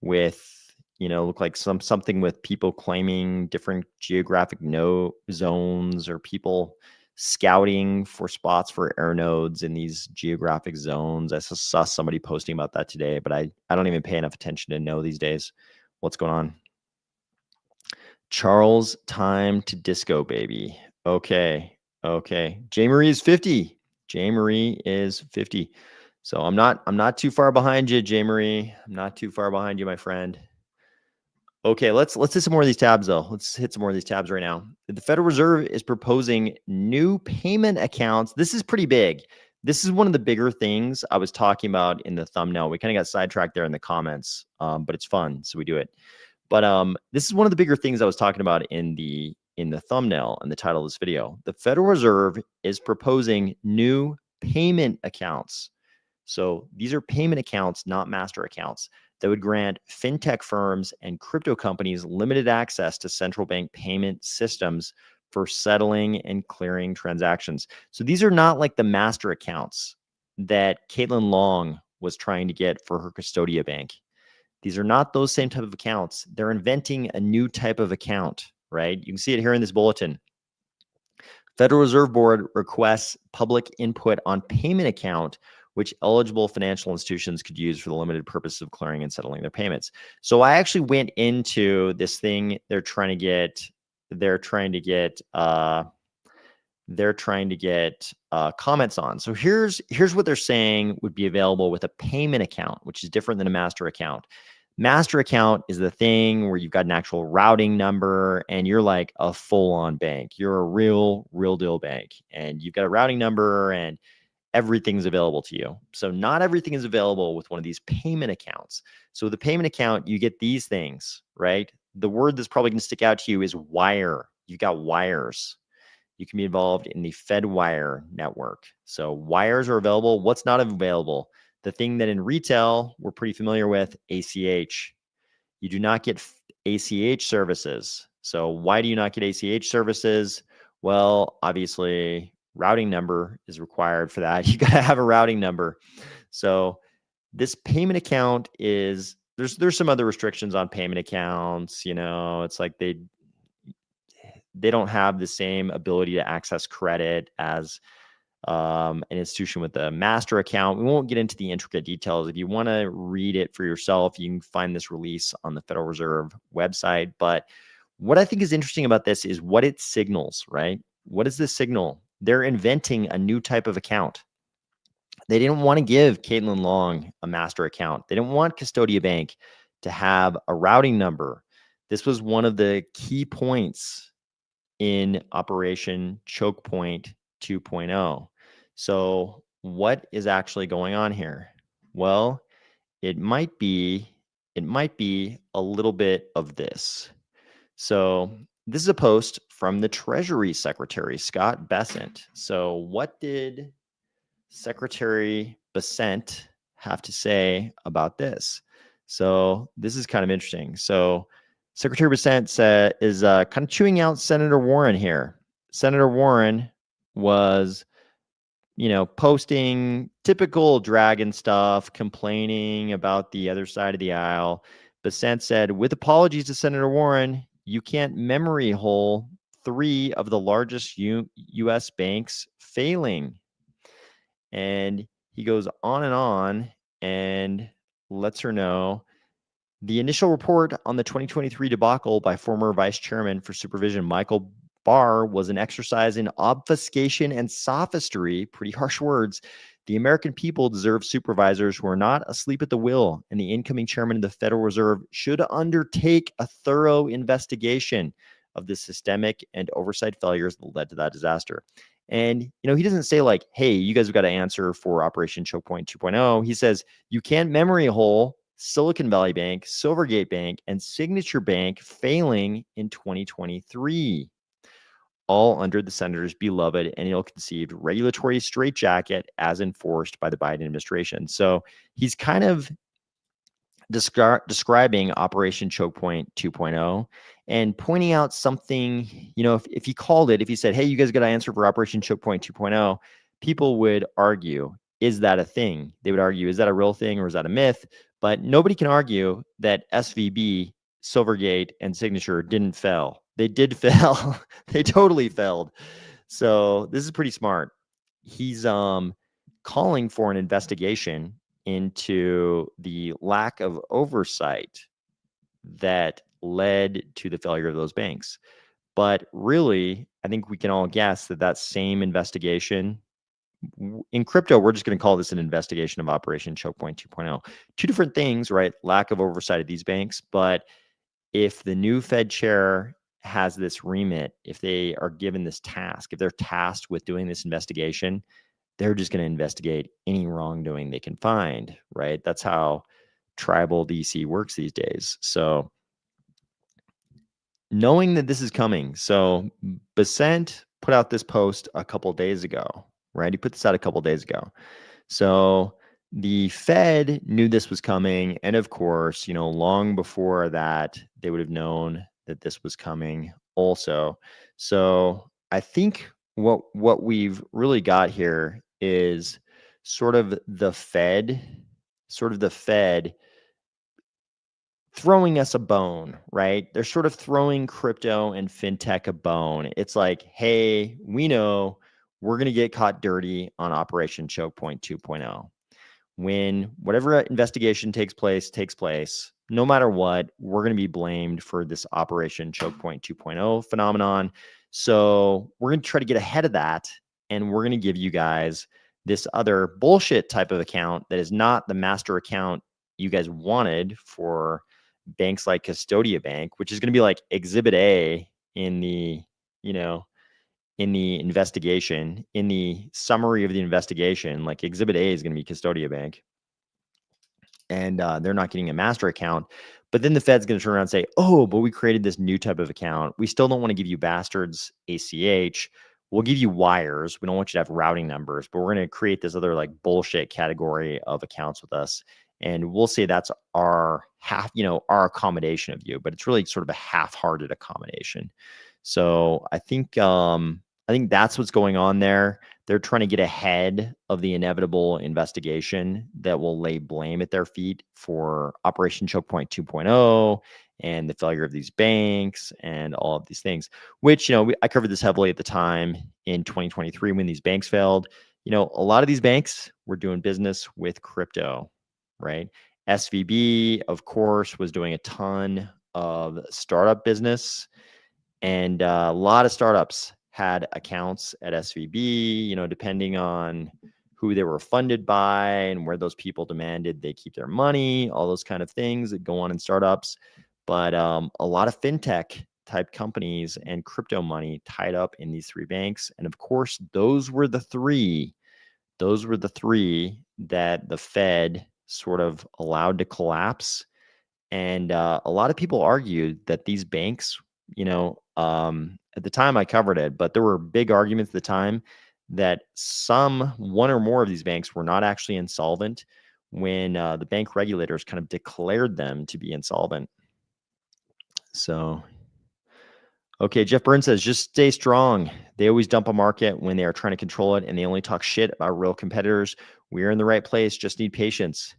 with, look like something with people claiming different geographic zones or people scouting for spots for air nodes in these geographic zones. I saw somebody posting about that today, but I don't even pay enough attention to know these days what's going on. Charles, time to disco, baby. Okay. J Marie is 50. J Marie is 50. So I'm not too far behind you, J Marie. I'm not too far behind you, my friend. Okay, let's hit some more of these tabs though. Let's hit some more of these tabs right now. The Federal Reserve is proposing new payment accounts. This is pretty big. This is one of the bigger things I was talking about in the thumbnail. We kind of got sidetracked there in the comments, but it's fun, so we do it. But this is one of the bigger things I was talking about in the thumbnail and the title of this video. The Federal Reserve is proposing new payment accounts. So these are payment accounts, not master accounts, that would grant fintech firms and crypto companies limited access to central bank payment systems for settling and clearing transactions. So these are not like the master accounts that Caitlin Long was trying to get for her Custodia bank. These are not those same type of accounts. They're inventing a new type of account, right? You can see it here in this bulletin. Federal Reserve Board requests public input on payment account, which eligible financial institutions could use for the limited purpose of clearing and settling their payments. So I actually went into this thing they're trying to get comments on. So here's what they're saying would be available with a payment account, which is different than a master account. Master account is the thing where you've got an actual routing number and you're like a full-on bank. You're a real deal bank and you've got a routing number and everything's available to you. So not everything is available with one of these payment accounts. So with the payment account, you get these things, right? The word that's probably going to stick out to you is wire. You've got wires. You can be involved in the FedWire network. So wires are available. What's not available? The thing that in retail we're pretty familiar with, ACH. You do not get ACH services. So why do you not get ACH services? Well, obviously, routing number is required for that. You got to have a routing number. So this payment account is, there's some other restrictions on payment accounts. You know, it's like they don't have the same ability to access credit as an institution with a master account. We won't get into the intricate details. If you want to read it for yourself, you can find this release on the Federal Reserve website. But what I think is interesting about this is what it signals, right? What is this signal? They're inventing a new type of account. They didn't want to give Caitlin Long a master account. They didn't want Custodia Bank to have a routing number. This was one of the key points in Operation Choke Point 2.0. So what is actually going on here? Well, it might be a little bit of this. So this is a post from the Treasury Secretary, Scott Bessent. So what did Secretary Bessent have to say about this? So this is kind of interesting. So Secretary Bessent is kind of chewing out Senator Warren here. Senator Warren was, posting typical dragon stuff, complaining about the other side of the aisle. Bessent said, with apologies to Senator Warren, you can't memory hole 3 of the largest U.S. banks failing. And he goes on and lets her know the initial report on the 2023 debacle by former Vice Chairman for Supervision Michael Barr was an exercise in obfuscation and sophistry, pretty harsh words. The American people deserve supervisors who are not asleep at the wheel, and the incoming chairman of the Federal Reserve should undertake a thorough investigation of the systemic and oversight failures that led to that disaster. And, he doesn't say like, hey, you guys have got to answer for Operation Choke Point 2.0. He says, you can't memory hole Silicon Valley Bank, Silvergate Bank, and Signature Bank failing in 2023, all under the senator's beloved and ill-conceived regulatory straitjacket as enforced by the Biden administration. So he's kind of describing Operation Choke Point 2.0 and pointing out something, if he called it, if he said, hey, you guys got to answer for Operation Choke Point 2.0, people would argue, is that a thing? They would argue, is that a real thing or is that a myth? But nobody can argue that SVB, Silvergate, and Signature didn't fail. They did fail. They totally failed. So this is pretty smart. He's calling for an investigation into the lack of oversight that led to the failure of those banks. But really, I think we can all guess that same investigation in crypto, we're just going to call this an investigation of Operation Choke Point 2.0. Two different things, right? Lack of oversight of these banks. But if the new Fed chair has this remit, if they are given this task, if they're tasked with doing this investigation, they're just going to investigate any wrongdoing they can find, right? That's how tribal DC works these days. So knowing that this is coming, so Bessent put out this post a couple days ago, right? He put this out a couple days ago. So the Fed knew this was coming. And of course, long before that, they would have known that this was coming also. So I think what we've really got here is sort of the Fed throwing us a bone, right? They're sort of throwing crypto and fintech a bone. It's like, hey, we know we're going to get caught dirty on Operation Choke Point 2.0. When whatever investigation takes place, no matter what, we're going to be blamed for this Operation Choke Point 2.0 phenomenon. So we're going to try to get ahead of that, and we're going to give you guys this other bullshit type of account that is not the master account you guys wanted for banks like Custodia Bank, which is going to be like Exhibit A in the, in the investigation, in the summary of the investigation. Like Exhibit A is going to be Custodia Bank, and they're not getting a master account. But then the Fed's going to turn around and say, oh, but we created this new type of account. We still don't want to give you bastards ACH. We'll give you wires. We don't want you to have routing numbers, but we're going to create this other like bullshit category of accounts with us. And we'll say that's our our accommodation of you, but it's really sort of a half-hearted accommodation. So I think that's what's going on there. They're trying to get ahead of the inevitable investigation that will lay blame at their feet for Operation Choke Point 2.0 and the failure of these banks and all of these things, which, I covered this heavily at the time in 2023 when these banks failed. A lot of these banks were doing business with crypto, right? SVB, of course, was doing a ton of startup business, and a lot of startups had accounts at SVB, depending on who they were funded by and where those people demanded they keep their money, all those kind of things that go on in startups. But a lot of fintech type companies and crypto money tied up in these three banks. And of course, those were the three that the Fed sort of allowed to collapse. And a lot of people argued that these banks, at the time I covered it, but there were big arguments at the time that one or more of these banks were not actually insolvent when the bank regulators kind of declared them to be insolvent. So, okay, Jeff Burns says, just stay strong. They always dump a market when they are trying to control it, and they only talk shit about real competitors. We're in the right place, just need patience.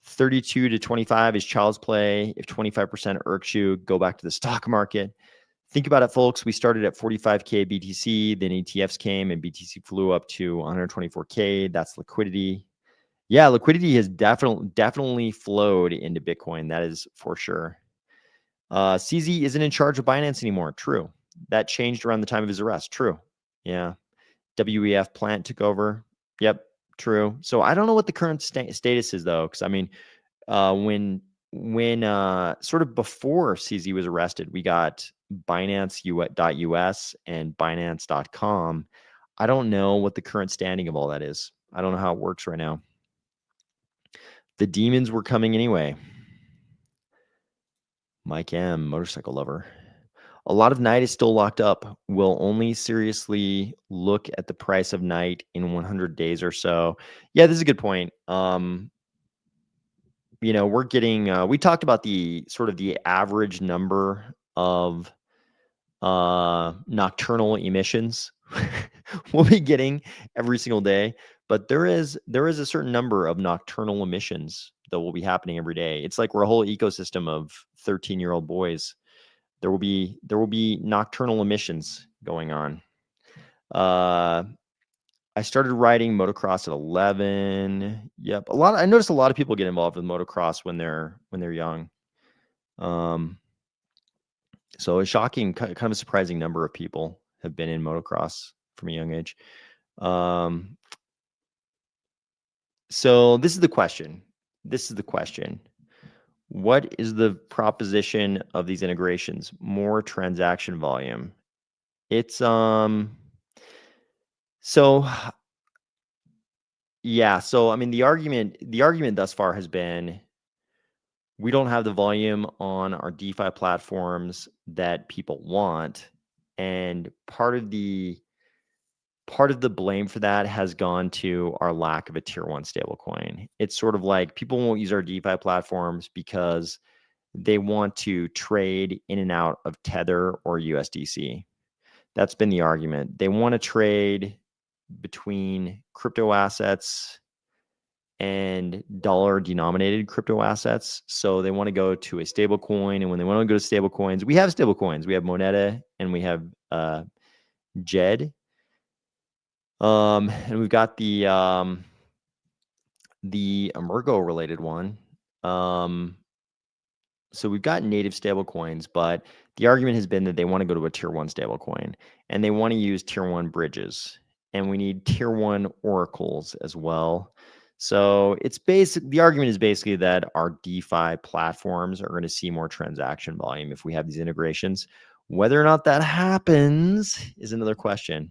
32 to 25 is child's play. If 25% irks you, go back to the stock market. Think about it, folks. We started at 45K BTC, then ETFs came and BTC flew up to 124K. That's liquidity. Yeah, liquidity has definitely flowed into Bitcoin. That is for sure. CZ isn't in charge of Binance anymore. True. That changed around the time of his arrest. True. Yeah. WEF plant took over. Yep. True. So I don't know what the current status is though, because I mean, when sort of before CZ was arrested, we got Binance.us and Binance.com. I don't know what the current standing of all that is. I don't know how it works right now. The demons were coming anyway. Mike M, motorcycle lover. A lot of Night is still locked up. Will only seriously look at the price of Night in 100 days or so. Yeah, this is a good point. We're getting, we talked about the sort of the average number of nocturnal emissions we'll be getting every single day, but there is a certain number of nocturnal emissions that will be happening every day. It's like we're a whole ecosystem of 13-year-old boys. There will be nocturnal emissions going on. I started riding motocross at 11. Yep. I noticed a lot of people get involved with motocross when they're young. So a shocking, kind of a surprising number of people have been in motocross from a young age. So this is the question. What is the proposition of these integrations? More transaction volume. It's so yeah. So I mean, the argument thus far has been we don't have the volume on our DeFi platforms that people want, and part of the blame for that has gone to our lack of a tier 1 stablecoin. It's sort of like people won't use our DeFi platforms because they want to trade in and out of Tether or USDC. That's been the argument. They want to trade between crypto assets and dollar denominated crypto assets. So they want to go to a stable coin. And when they want to go to stable coins, we have stable coins. We have Moneta and we have JED. And we've got the Emergo related one. So we've got native stable coins, but the argument has been that they want to go to a tier 1 stable coin and they want to use tier 1 bridges, and we need tier 1 oracles as well. So it's the argument is basically that our DeFi platforms are going to see more transaction volume if we have these integrations. Whether or not that happens is another question.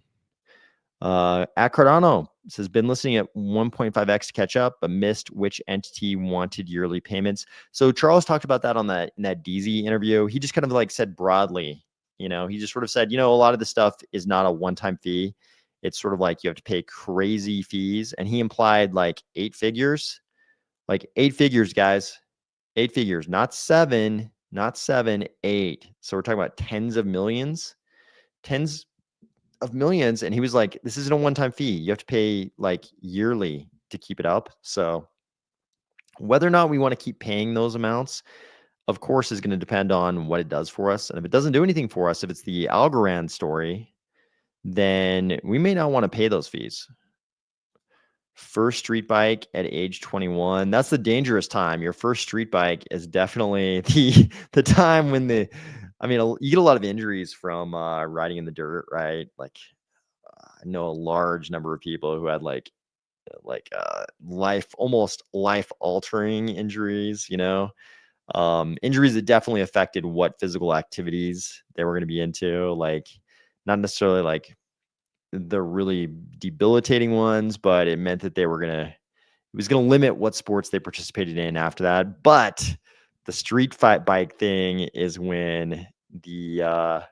At Cardano says, been listening at 1.5x to catch up, but missed which entity wanted yearly payments. So Charles talked about that in that DZ interview. He just kind of like said broadly, he just sort of said, a lot of the stuff is not a one-time fee. It's sort of like you have to pay crazy fees. And he implied like 8 figures, guys, 8 figures, not 7, 8. So we're talking about tens of millions. And he was like, this isn't a one-time fee. You have to pay like yearly to keep it up. So whether or not we want to keep paying those amounts, of course, is going to depend on what it does for us. And if it doesn't do anything for us, if it's the Algorand story, then we may not want to pay those fees. First street bike at age 21. That's the dangerous time. Your first street bike is definitely the time when you get a lot of injuries from riding in the dirt, right? Like I know a large number of people who had almost life altering injuries, injuries that definitely affected what physical activities they were going to be into, like not necessarily like the really debilitating ones, but it meant that it was going to limit what sports they participated in after that. But the street fight bike thing is when the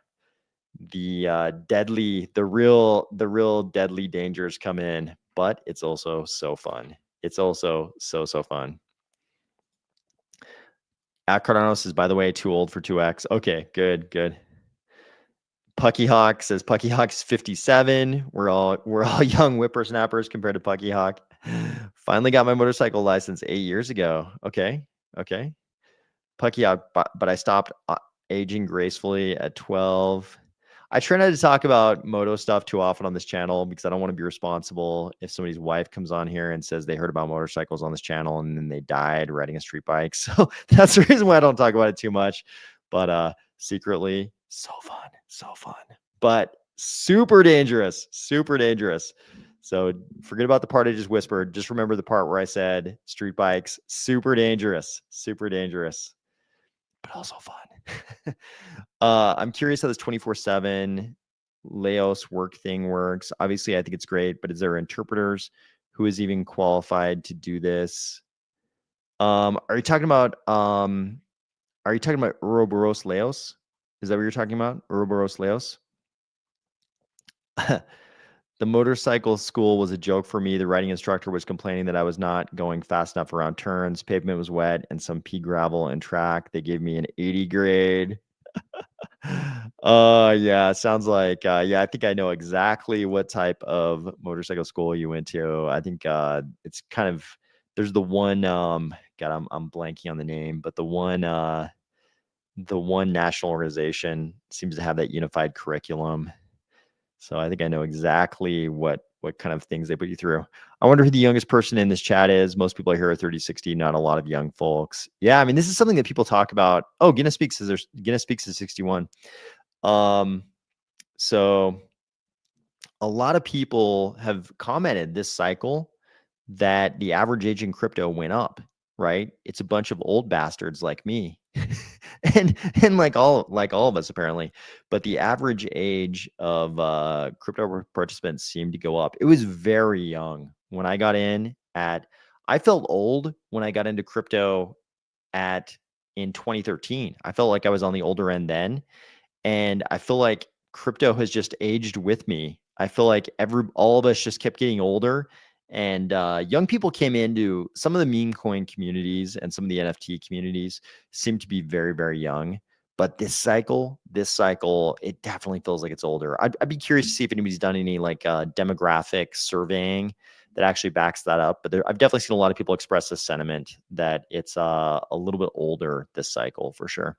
real deadly dangers come in, but it's also so fun. It's also so fun. At Cardano says, by the way, too old for 2x. Okay, good. Pucky Hawk says Pucky Hawk's 57. We're all young whippersnappers compared to Pucky Hawk. Finally got my motorcycle license 8 years ago. Okay. Pucky Hawk, but I stopped aging gracefully at 12. I try not to talk about moto stuff too often on this channel because I don't want to be responsible if somebody's wife comes on here and says they heard about motorcycles on this channel and then they died riding a street bike. So that's the reason why I don't talk about it too much. But secretly, so fun, but super dangerous. So forget about the part I just whispered. Just remember the part where I said street bikes, super dangerous, but also fun. I'm curious how this 24/7 Laos work thing works. Obviously, I think it's great, but is there interpreters who is even qualified to do this? Are you talking about Ouroboros Laos? Is that what you're talking about? Ouroboros Laos? The motorcycle school was a joke for me. The riding instructor was complaining that I was not going fast enough around turns. Pavement was wet and some pea gravel and track. They gave me an 80 grade. Yeah, sounds like I think I know exactly what type of motorcycle school you went to. I think it's kind of, there's the one God, I'm blanking on the name, but the one national organization seems to have that unified curriculum. So I think I know exactly what kind of things they put you through. I wonder who the youngest person in this chat is. Most people here are 30, 60, not a lot of young folks. Yeah, I mean, this is something that people talk about. Oh, Guinness Speaks is 61. So a lot of people have commented this cycle that the average age in crypto went up, right? It's a bunch of old bastards like me. and like all of us apparently, but the average age of crypto participants seemed to go up. It was very young when I got in I felt old when I got into crypto in 2013. I felt like I was on the older end then, and I feel like crypto has just aged with me. I feel like all of us just kept getting older. And young people came into some of the meme coin communities and some of the NFT communities seem to be very, very young. But this cycle, it definitely feels like it's older. I'd be curious to see if anybody's done any like demographic surveying, that actually backs that up. But I've definitely seen a lot of people express this sentiment that it's a little bit older this cycle for sure.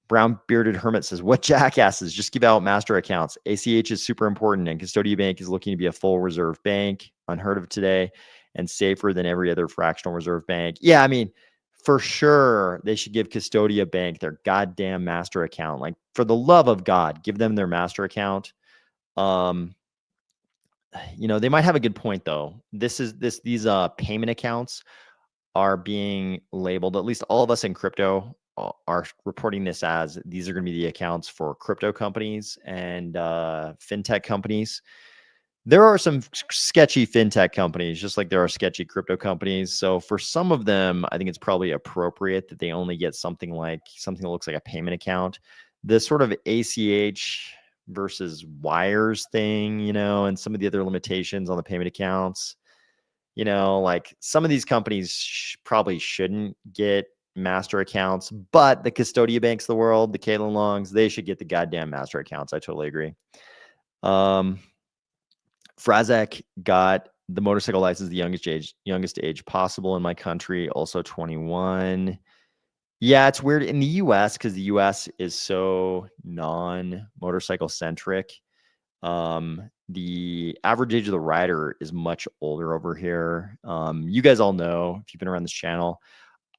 Brown bearded hermit says, "What jackasses? Just give out master accounts. ACH is super important, and Custodia Bank is looking to be a full reserve bank, unheard of today, and safer than every other fractional reserve bank." Yeah, I mean, for sure, they should give Custodia Bank their goddamn master account. Like, for the love of God, give them their master account. They might have a good point though. These payment accounts are being labeled, at least all of us in crypto are reporting this as these are going to be the accounts for crypto companies and fintech companies. There are some sketchy fintech companies, just like there are sketchy crypto companies. So for some of them, I think it's probably appropriate that they only get something that looks like a payment account. The sort of ACH versus wires thing, and some of the other limitations on the payment accounts, like some of these companies probably shouldn't get master accounts, but the Custodia Banks of the world, the Caitlin Longs, they should get the goddamn master accounts. I totally agree. Frazek got the motorcycle license the youngest age possible in my country, also 21. Yeah, it's weird in the US because the US is so non-motorcycle centric. The average age of the rider is much older over here. You guys all know, if you've been around this channel,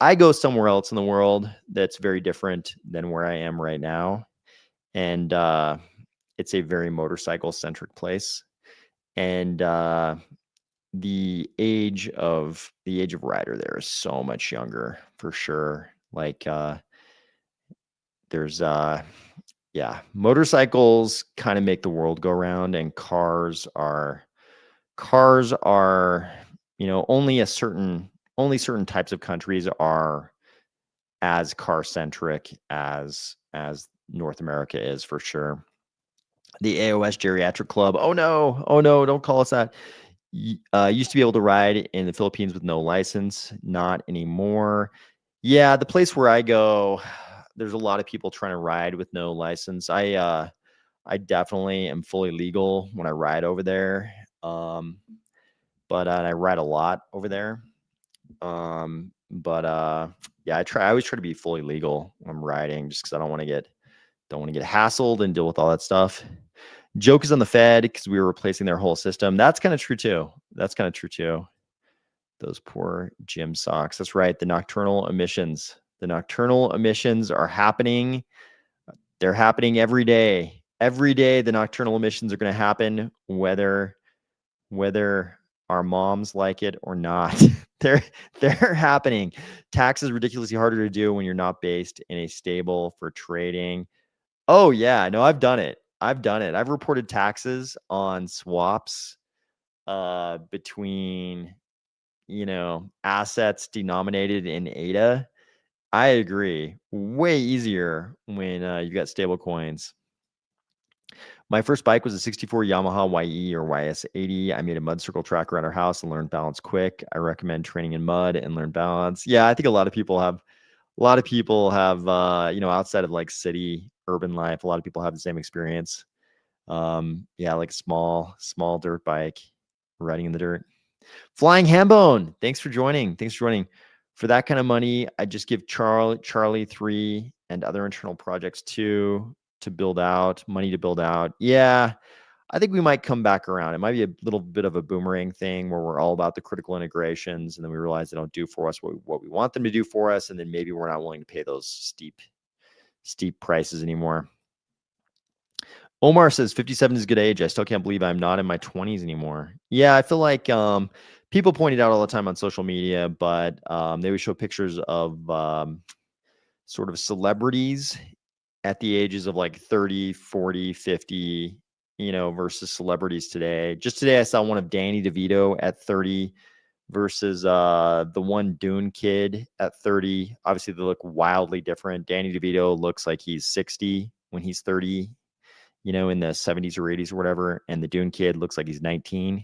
I go somewhere else in the world that's very different than where I am right now. And it's a very motorcycle centric place. And the age of rider there is so much younger for sure. Like there's motorcycles kind of make the world go round, and cars are only certain types of countries are as car centric as North America is for sure. The AOS Geriatric Club. Oh no, don't call us that. Used to be able to ride in the Philippines with no license, not anymore. Yeah, the place where I go, there's a lot of people trying to ride with no license. I definitely am fully legal when I ride over there. But I ride a lot over there. Yeah, I always try to be fully legal when I'm riding, just because I don't want to get hassled and deal with all that stuff. Joke is on the Fed because we were replacing their whole system. That's kind of true too. Those poor gym socks. That's right. The nocturnal emissions. The nocturnal emissions are happening. They're happening every day. Every day, the nocturnal emissions are going to happen, whether our moms like it or not. they're happening. Tax is ridiculously harder to do when you're not based in a stable for trading. Oh yeah, no, I've done it. I've reported taxes on swaps between assets denominated in ADA. I agree. Way easier when you've got stable coins. My first bike was a 64 Yamaha YE or YS80. I made a mud circle track around our house and learned balance quick. I recommend training in mud and learn balance. Yeah, I think a lot of people have outside of like city urban life, a lot of people have the same experience. Like small dirt bike riding in the dirt. Flying Hambone, thanks for joining. For that kind of money, I just give Charlie 3 and other internal projects 2 to build out. Yeah, I think we might come back around. It might be a little bit of a boomerang thing where we're all about the critical integrations, and then we realize they don't do for us what we want them to do for us, and then maybe we're not willing to pay those steep prices anymore. Omar says 57 is a good age. I still can't believe I'm not in my 20s anymore. Yeah, I feel like people point it out all the time on social media, but they would show pictures of sort of celebrities at the ages of like 30, 40, 50, versus celebrities today. Just today, I saw one of Danny DeVito at 30 versus the one Dune kid at 30. Obviously, they look wildly different. Danny DeVito looks like he's 60 when he's 30. In the 70s or 80s or whatever, and the Dune kid looks like he's 19.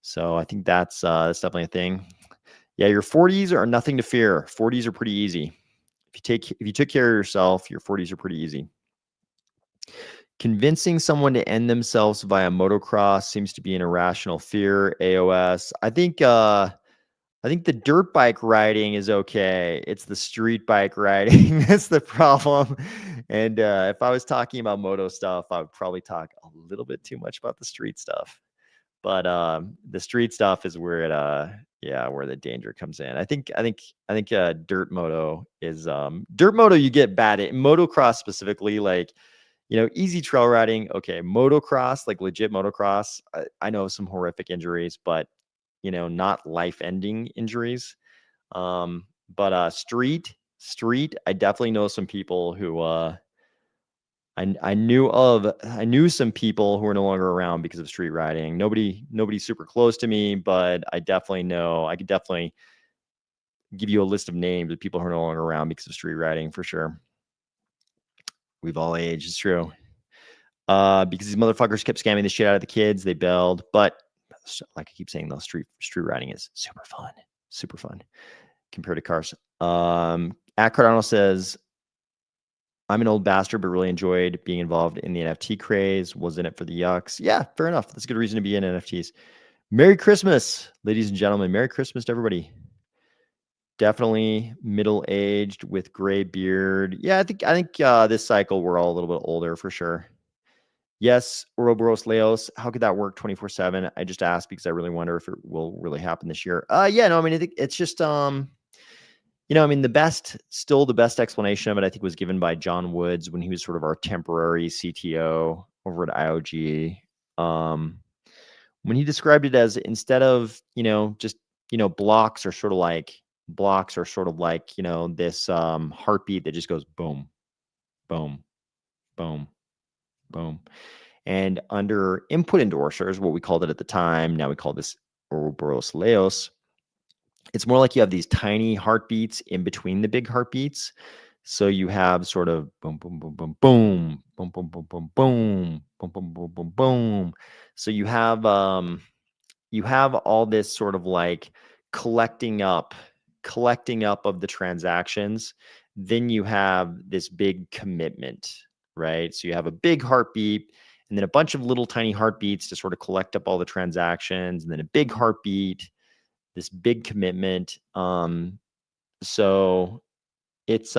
So I think that's definitely a thing. Yeah, your 40s are nothing to fear. 40s are pretty easy. If you took care of yourself, your 40s are pretty easy. Convincing someone to end themselves via motocross seems to be an irrational fear. AOS. I think the dirt bike riding is okay. It's the street bike riding that's the problem. And if I was talking about moto stuff, I would probably talk a little bit too much about the street stuff. But the street stuff is where where the danger comes in. I think dirt moto is dirt moto. You get bad at motocross specifically, like easy trail riding. Okay, motocross, like legit motocross. I know some horrific injuries, but not life-ending injuries. But street, I definitely know some people who I knew some people who are no longer around because of street riding. Nobody's super close to me, but I definitely know. I could definitely give you a list of names of people who are no longer around because of street riding for sure. We've all aged, it's true. Because these motherfuckers kept scamming the shit out of the kids, they bailed. But like I keep saying, though, street riding is super fun compared to cars. At Cardano says, I'm an old bastard, but really enjoyed being involved in the NFT craze. Was in it for the yucks. Yeah, fair enough. That's a good reason to be in NFTs. Merry Christmas, ladies and gentlemen. Merry Christmas to everybody. Definitely middle-aged with gray beard. Yeah, I think this cycle we're all a little bit older for sure. Yes, Ouroboros Leos. How could that work 24/7? I just asked because I really wonder if it will really happen this year. Yeah, no, I mean, I think it's just the best explanation of it, I think, was given by John Woods when he was sort of our temporary CTO over at IOG. When he described it as, instead of, just, blocks are sort of like, this heartbeat that just goes boom, boom, boom, boom. And under input endorsers, what we called it at the time, now we call this Ouroboros Leos, it's more like you have these tiny heartbeats in between the big heartbeats. So you have sort of boom, boom, boom, boom, boom, boom, boom, boom, boom, boom, boom, boom, boom, boom, boom. So you have all this sort of like collecting up of the transactions. Then you have this big commitment, right? So you have a big heartbeat and then a bunch of little tiny heartbeats to sort of collect up all the transactions, and then a big heartbeat, this big commitment. So it's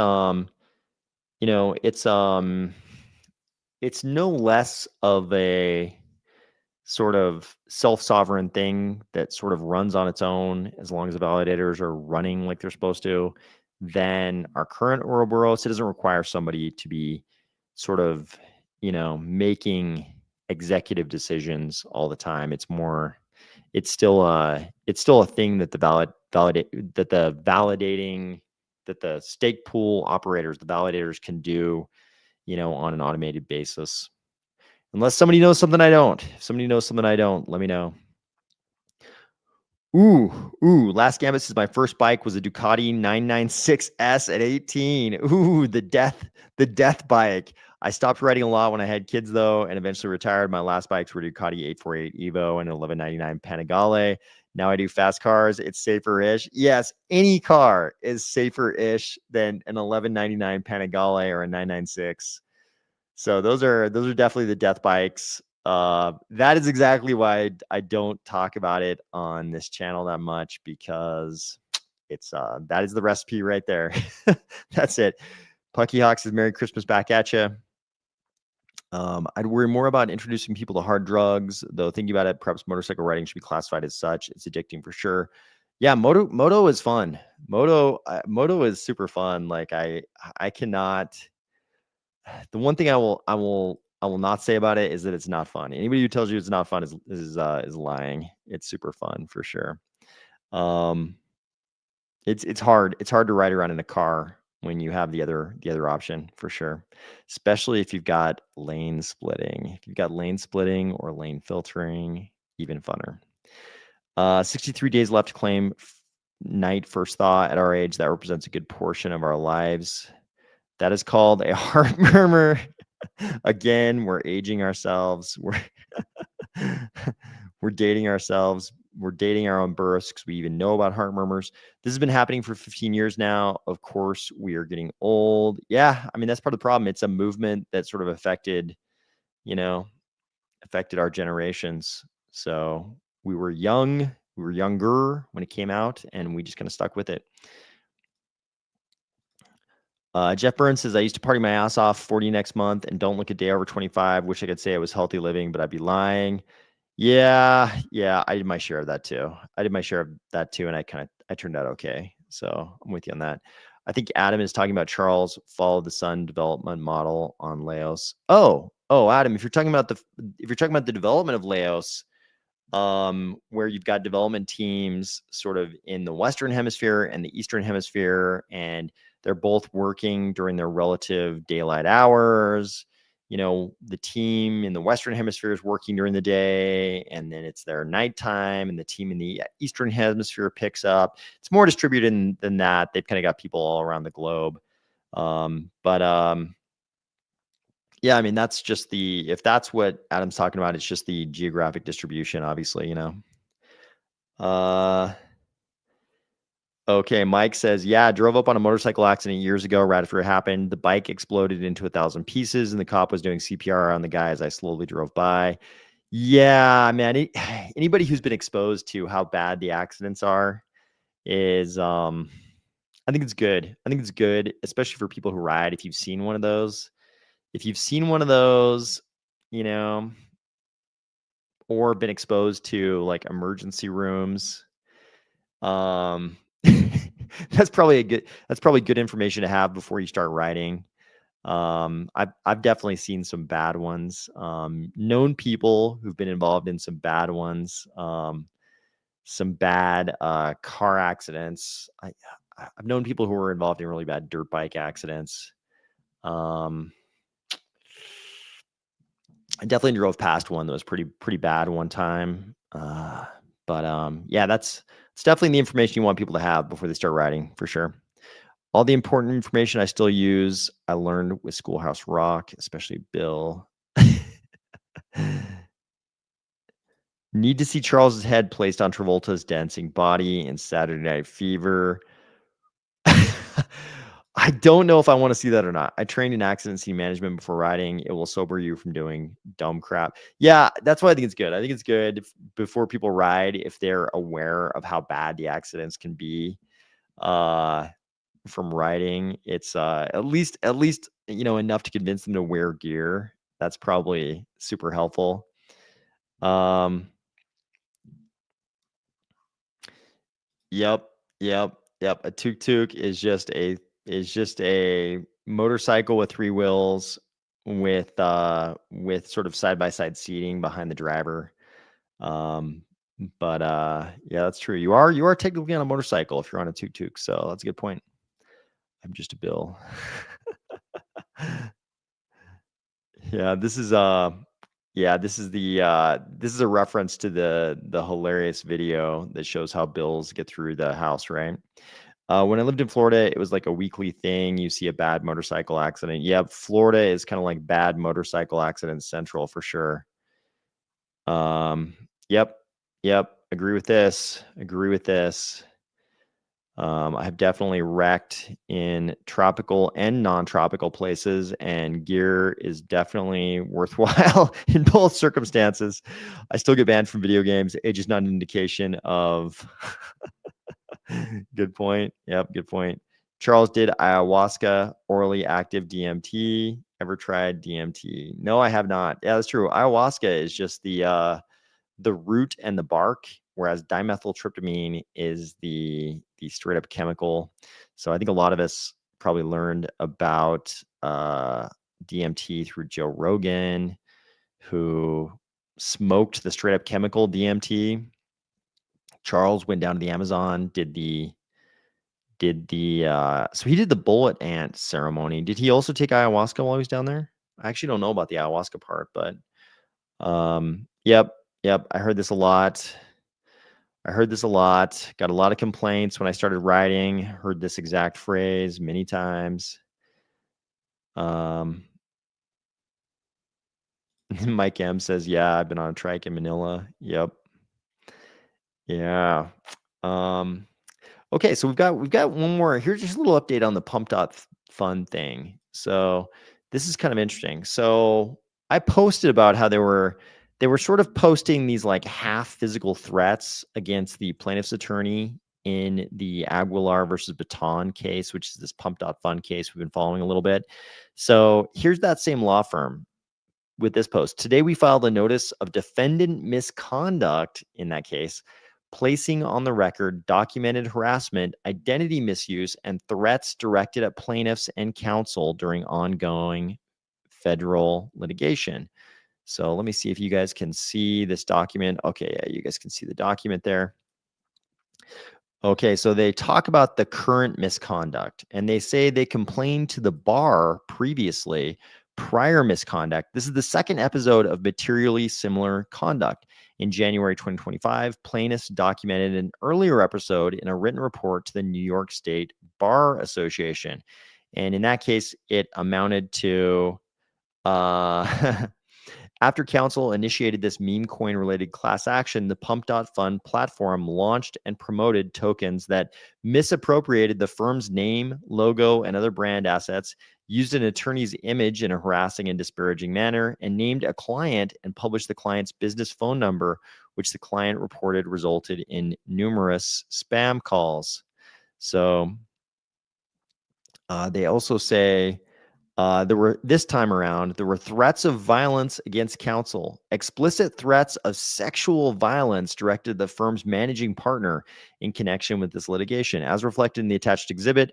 it's no less of a sort of self-sovereign thing that sort of runs on its own as long as the validators are running like they're supposed to than our current Ouroboros. It doesn't require somebody to be sort of making executive decisions all the time. It's still a thing that the stake pool operators, the validators, can do, on an automated basis. Unless somebody knows something I don't. If somebody knows something I don't, let me know. Last Gambit says my first bike was a Ducati 996S at 18. The death bike. I stopped riding a lot when I had kids, though, and eventually retired. My last bikes were Ducati 848 Evo and 1199 Panigale. Now I do fast cars. It's safer-ish. Yes, any car is safer-ish than an 1199 Panigale or a 996. So those are definitely the death bikes. That is exactly why I don't talk about it on this channel that much, because it's that is the recipe right there. That's it. Pucky Hawk says Merry Christmas back at you. I'd worry more about introducing people to hard drugs, though. Thinking about it, perhaps motorcycle riding should be classified as such. It's addicting for sure. Yeah, moto is fun. Moto is super fun. Like I cannot. The one thing I will not say about it is that it's not fun. Anybody who tells you it's not fun is lying. It's super fun for sure. It's hard to ride around in a car when you have the other option for sure, especially if you've got lane splitting. If you've got lane splitting or lane filtering, even funner. 63 days left to claim night first thaw. At our age, that represents a good portion of our lives. That is called a heart murmur. Again, we're aging ourselves. We're dating ourselves. We're dating our own births because we even know about heart murmurs. This has been happening for 15 years now. Of course, we are getting old. Yeah, I mean, that's part of the problem. It's a movement that sort of affected affected our generations. So we were young, we were younger when it came out, and we just kind of stuck with it. Jeff Burns says, I used to party my ass off 40 next month and don't look a day over 25. Wish I could say I was healthy living, but I'd be lying. Yeah, I did my share of that too. And I turned out okay. So I'm with you on that. I think Adam is talking about Charles follow the sun development model on Laos. Oh, Adam, if you're talking about the development of Laos, where you've got development teams sort of in the Western Hemisphere and the Eastern Hemisphere, and they're both working during their relative daylight hours. The team in the Western Hemisphere is working during the day, and then it's their nighttime, and the team in the Eastern Hemisphere picks up. It's more distributed than that. They've kind of got people all around the globe. Yeah, I mean, that's just if that's what Adam's talking about, it's just the geographic distribution, obviously, Okay, Mike says, yeah, I drove up on a motorcycle accident years ago right after it happened. The bike exploded into 1,000 pieces, and the cop was doing CPR on the guy as I slowly drove by. Yeah, man, anybody who's been exposed to how bad the accidents are is, I think it's good. I think it's good, especially for people who ride. If you've seen one of those, or been exposed to like emergency rooms, that's probably good information to have before you start riding. I've definitely seen some bad ones. Known people who've been involved in some bad ones. Some bad car accidents. I've known people who were involved in really bad dirt bike accidents. I definitely drove past one that was pretty bad one time. Yeah, it's definitely the information you want people to have before they start riding, for sure. All the important information I still use, I learned with Schoolhouse Rock, especially Bill. Need to see Charles's head placed on Travolta's dancing body in Saturday Night Fever. I don't know if I want to see that or not. I trained in accident scene management before riding. It will sober you from doing dumb crap. Yeah, that's why I think it's good. I think it's good before people ride, if they're aware of how bad the accidents can be from riding. It's at least enough to convince them to wear gear. That's probably super helpful. Yep. A tuk-tuk is just a motorcycle with three wheels with sort of side-by-side seating behind the driver. Yeah, that's true. You are technically on a motorcycle if you're on a tuk-tuk, so that's a good point. I'm just a Bill. Yeah, this is a reference to the hilarious video that shows how Bills get through the house, right? When I lived in Florida, it was like a weekly thing. You see a bad motorcycle accident. Yeah, Florida is kind of like bad motorcycle accident central for sure. Yep. Agree with this. I have definitely wrecked in tropical and non-tropical places, and gear is definitely worthwhile in both circumstances. I still get banned from video games. Age is not an indication of. Good point. Yep, good point. Charles did ayahuasca, orally active DMT. Ever tried DMT? No, I have not. Yeah, that's true. Ayahuasca is just the root and the bark, whereas dimethyltryptamine is the straight up chemical. So I think a lot of us probably learned about DMT through Joe Rogan, who smoked the straight up chemical DMT. Charles went down to the Amazon, so he did the bullet ant ceremony. Did he also take ayahuasca while he was down there? I actually don't know about the ayahuasca part, but yep. I heard this a lot. Got a lot of complaints when I started riding. Heard this exact phrase many times. Mike M says, yeah, I've been on a trike in Manila. Yep. Yeah. Okay, so we've got one more. Here's just a little update on the Pump.Fun thing. So this is kind of interesting. So I posted about how they were sort of posting these like half physical threats against the plaintiff's attorney in the Aguilar versus Baton case, which is this pump.fund case we've been following a little bit. So here's that same law firm with this post. Today, we filed a notice of defendant misconduct in that case, placing on the record documented harassment, identity misuse, and threats directed at plaintiffs and counsel during ongoing federal litigation. So let me see if you guys can see this document. Okay, yeah, you guys can see the document there. Okay, so they talk about the current misconduct, and they say they complained to the bar previously, prior misconduct. This is the second episode of materially similar conduct. In January 2025, plaintiffs documented an earlier episode in a written report to the New York State Bar Association. And in that case, it amounted to after counsel initiated this meme coin related class action, the Pump.Fund platform launched and promoted tokens that misappropriated the firm's name, logo, and other brand assets, used an attorney's image in a harassing and disparaging manner, and named a client and published the client's business phone number, which the client reported resulted in numerous spam calls. So they also say, there were threats of violence against counsel, explicit threats of sexual violence directed at the firm's managing partner in connection with this litigation, as reflected in the attached exhibit.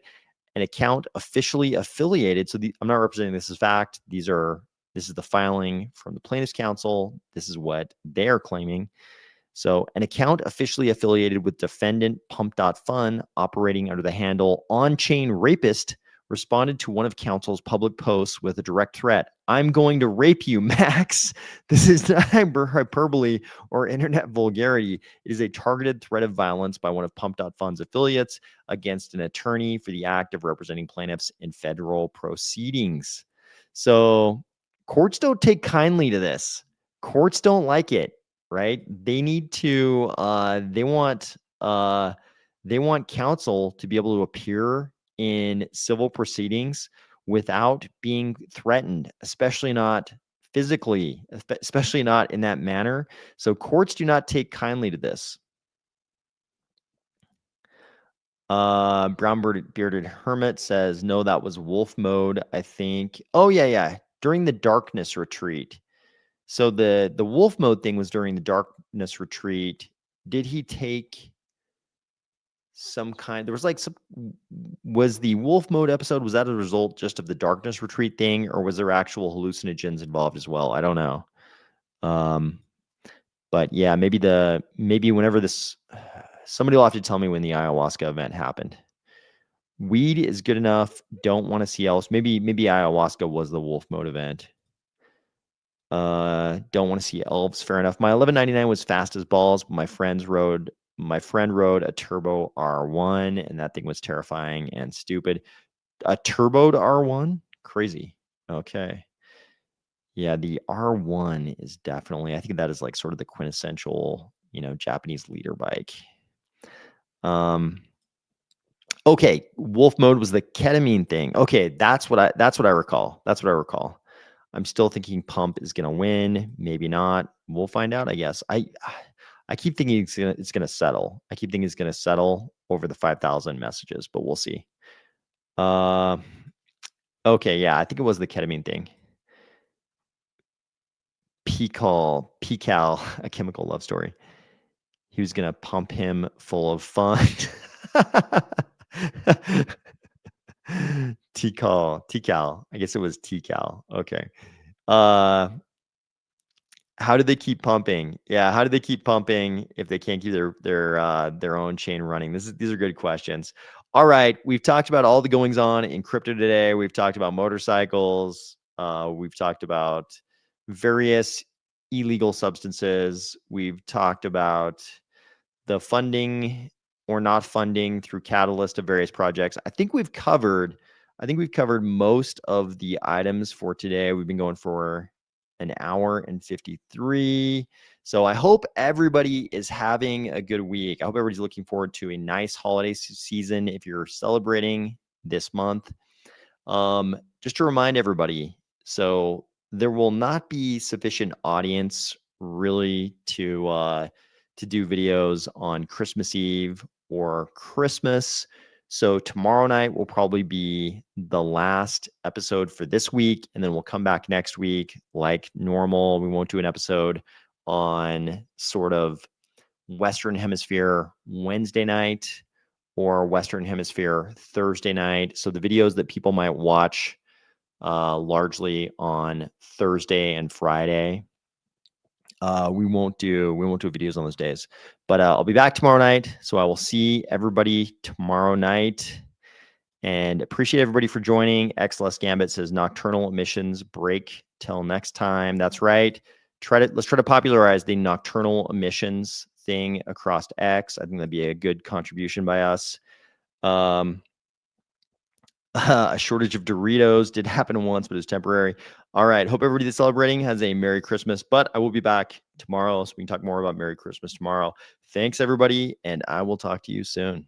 An account officially affiliated. So I'm not representing this as fact. This is the filing from the plaintiff's counsel. This is what they are claiming. So an account officially affiliated with defendant Pump.Fund operating under the handle On-Chain Rapist responded to one of counsel's public posts with a direct threat. I'm going to rape you, Max. This is not hyperbole or internet vulgarity. It is a targeted threat of violence by one of Pump.Fund's affiliates against an attorney for the act of representing plaintiffs in federal proceedings. So courts don't take kindly to this. Courts don't like it, right? They need to, they want counsel to be able to appear in civil proceedings without being threatened, especially not physically, especially not in that manner. So courts do not take kindly to this. Brown bearded hermit says, no, that was wolf mode, I think. Oh yeah. During the darkness retreat. So the wolf mode thing was during the darkness retreat. Did he take some kind, there was like was the wolf mode episode, was that a result just of the darkness retreat thing, or was there actual hallucinogens involved as well? I don't know. But yeah, maybe whenever this, somebody will have to tell me when the ayahuasca event happened. Weed is good enough. Don't want to see else. Maybe ayahuasca was the wolf mode event. Don't want to see elves. Fair enough. My 1199 was fast as balls, but my friend rode a turbo R1, and that thing was terrifying and stupid. A turboed R1? Crazy. Okay. Yeah, the R1 is definitely, I think that is like sort of the quintessential, Japanese leader bike. Okay, wolf mode was the ketamine thing. Okay, that's what I recall. I'm still thinking Pump is gonna win. Maybe not. We'll find out, I guess. I keep thinking it's gonna settle. I keep thinking it's gonna settle over the 5,000 messages, but we'll see. Okay, yeah, I think it was the ketamine thing. Pecal, A Chemical Love Story. He was gonna pump him full of fun. Tikal. I guess it was Tikal. Okay. How do they keep pumping? Yeah, how do they keep pumping if they can't keep their own chain running? These are good questions. All right, we've talked about all the goings on in crypto today. We've talked about motorcycles. We've talked about various illegal substances. We've talked about the funding or not funding through Catalyst of various projects. I think we've covered most of the items for today. We've been going for an hour and 53. So I hope everybody is having a good week. I hope everybody's looking forward to a nice holiday season if you're celebrating this month. Just to remind everybody, so there will not be sufficient audience really to do videos on Christmas Eve or Christmas. So tomorrow night will probably be the last episode for this week, and then we'll come back next week like normal. We won't do an episode on sort of Western Hemisphere Wednesday night or Western Hemisphere Thursday night. So the videos that people might watch largely on Thursday and Friday, we won't do videos on those days. But I'll be back tomorrow night. So I will see everybody tomorrow night. And appreciate everybody for joining. XLS Gambit says nocturnal emissions break till next time. That's right. Let's try to popularize the nocturnal emissions thing across X. I think that'd be a good contribution by us. A shortage of Doritos did happen once, but it's temporary. All right. Hope everybody that's celebrating has a Merry Christmas, but I will be back tomorrow so we can talk more about Merry Christmas tomorrow. Thanks, everybody, and I will talk to you soon.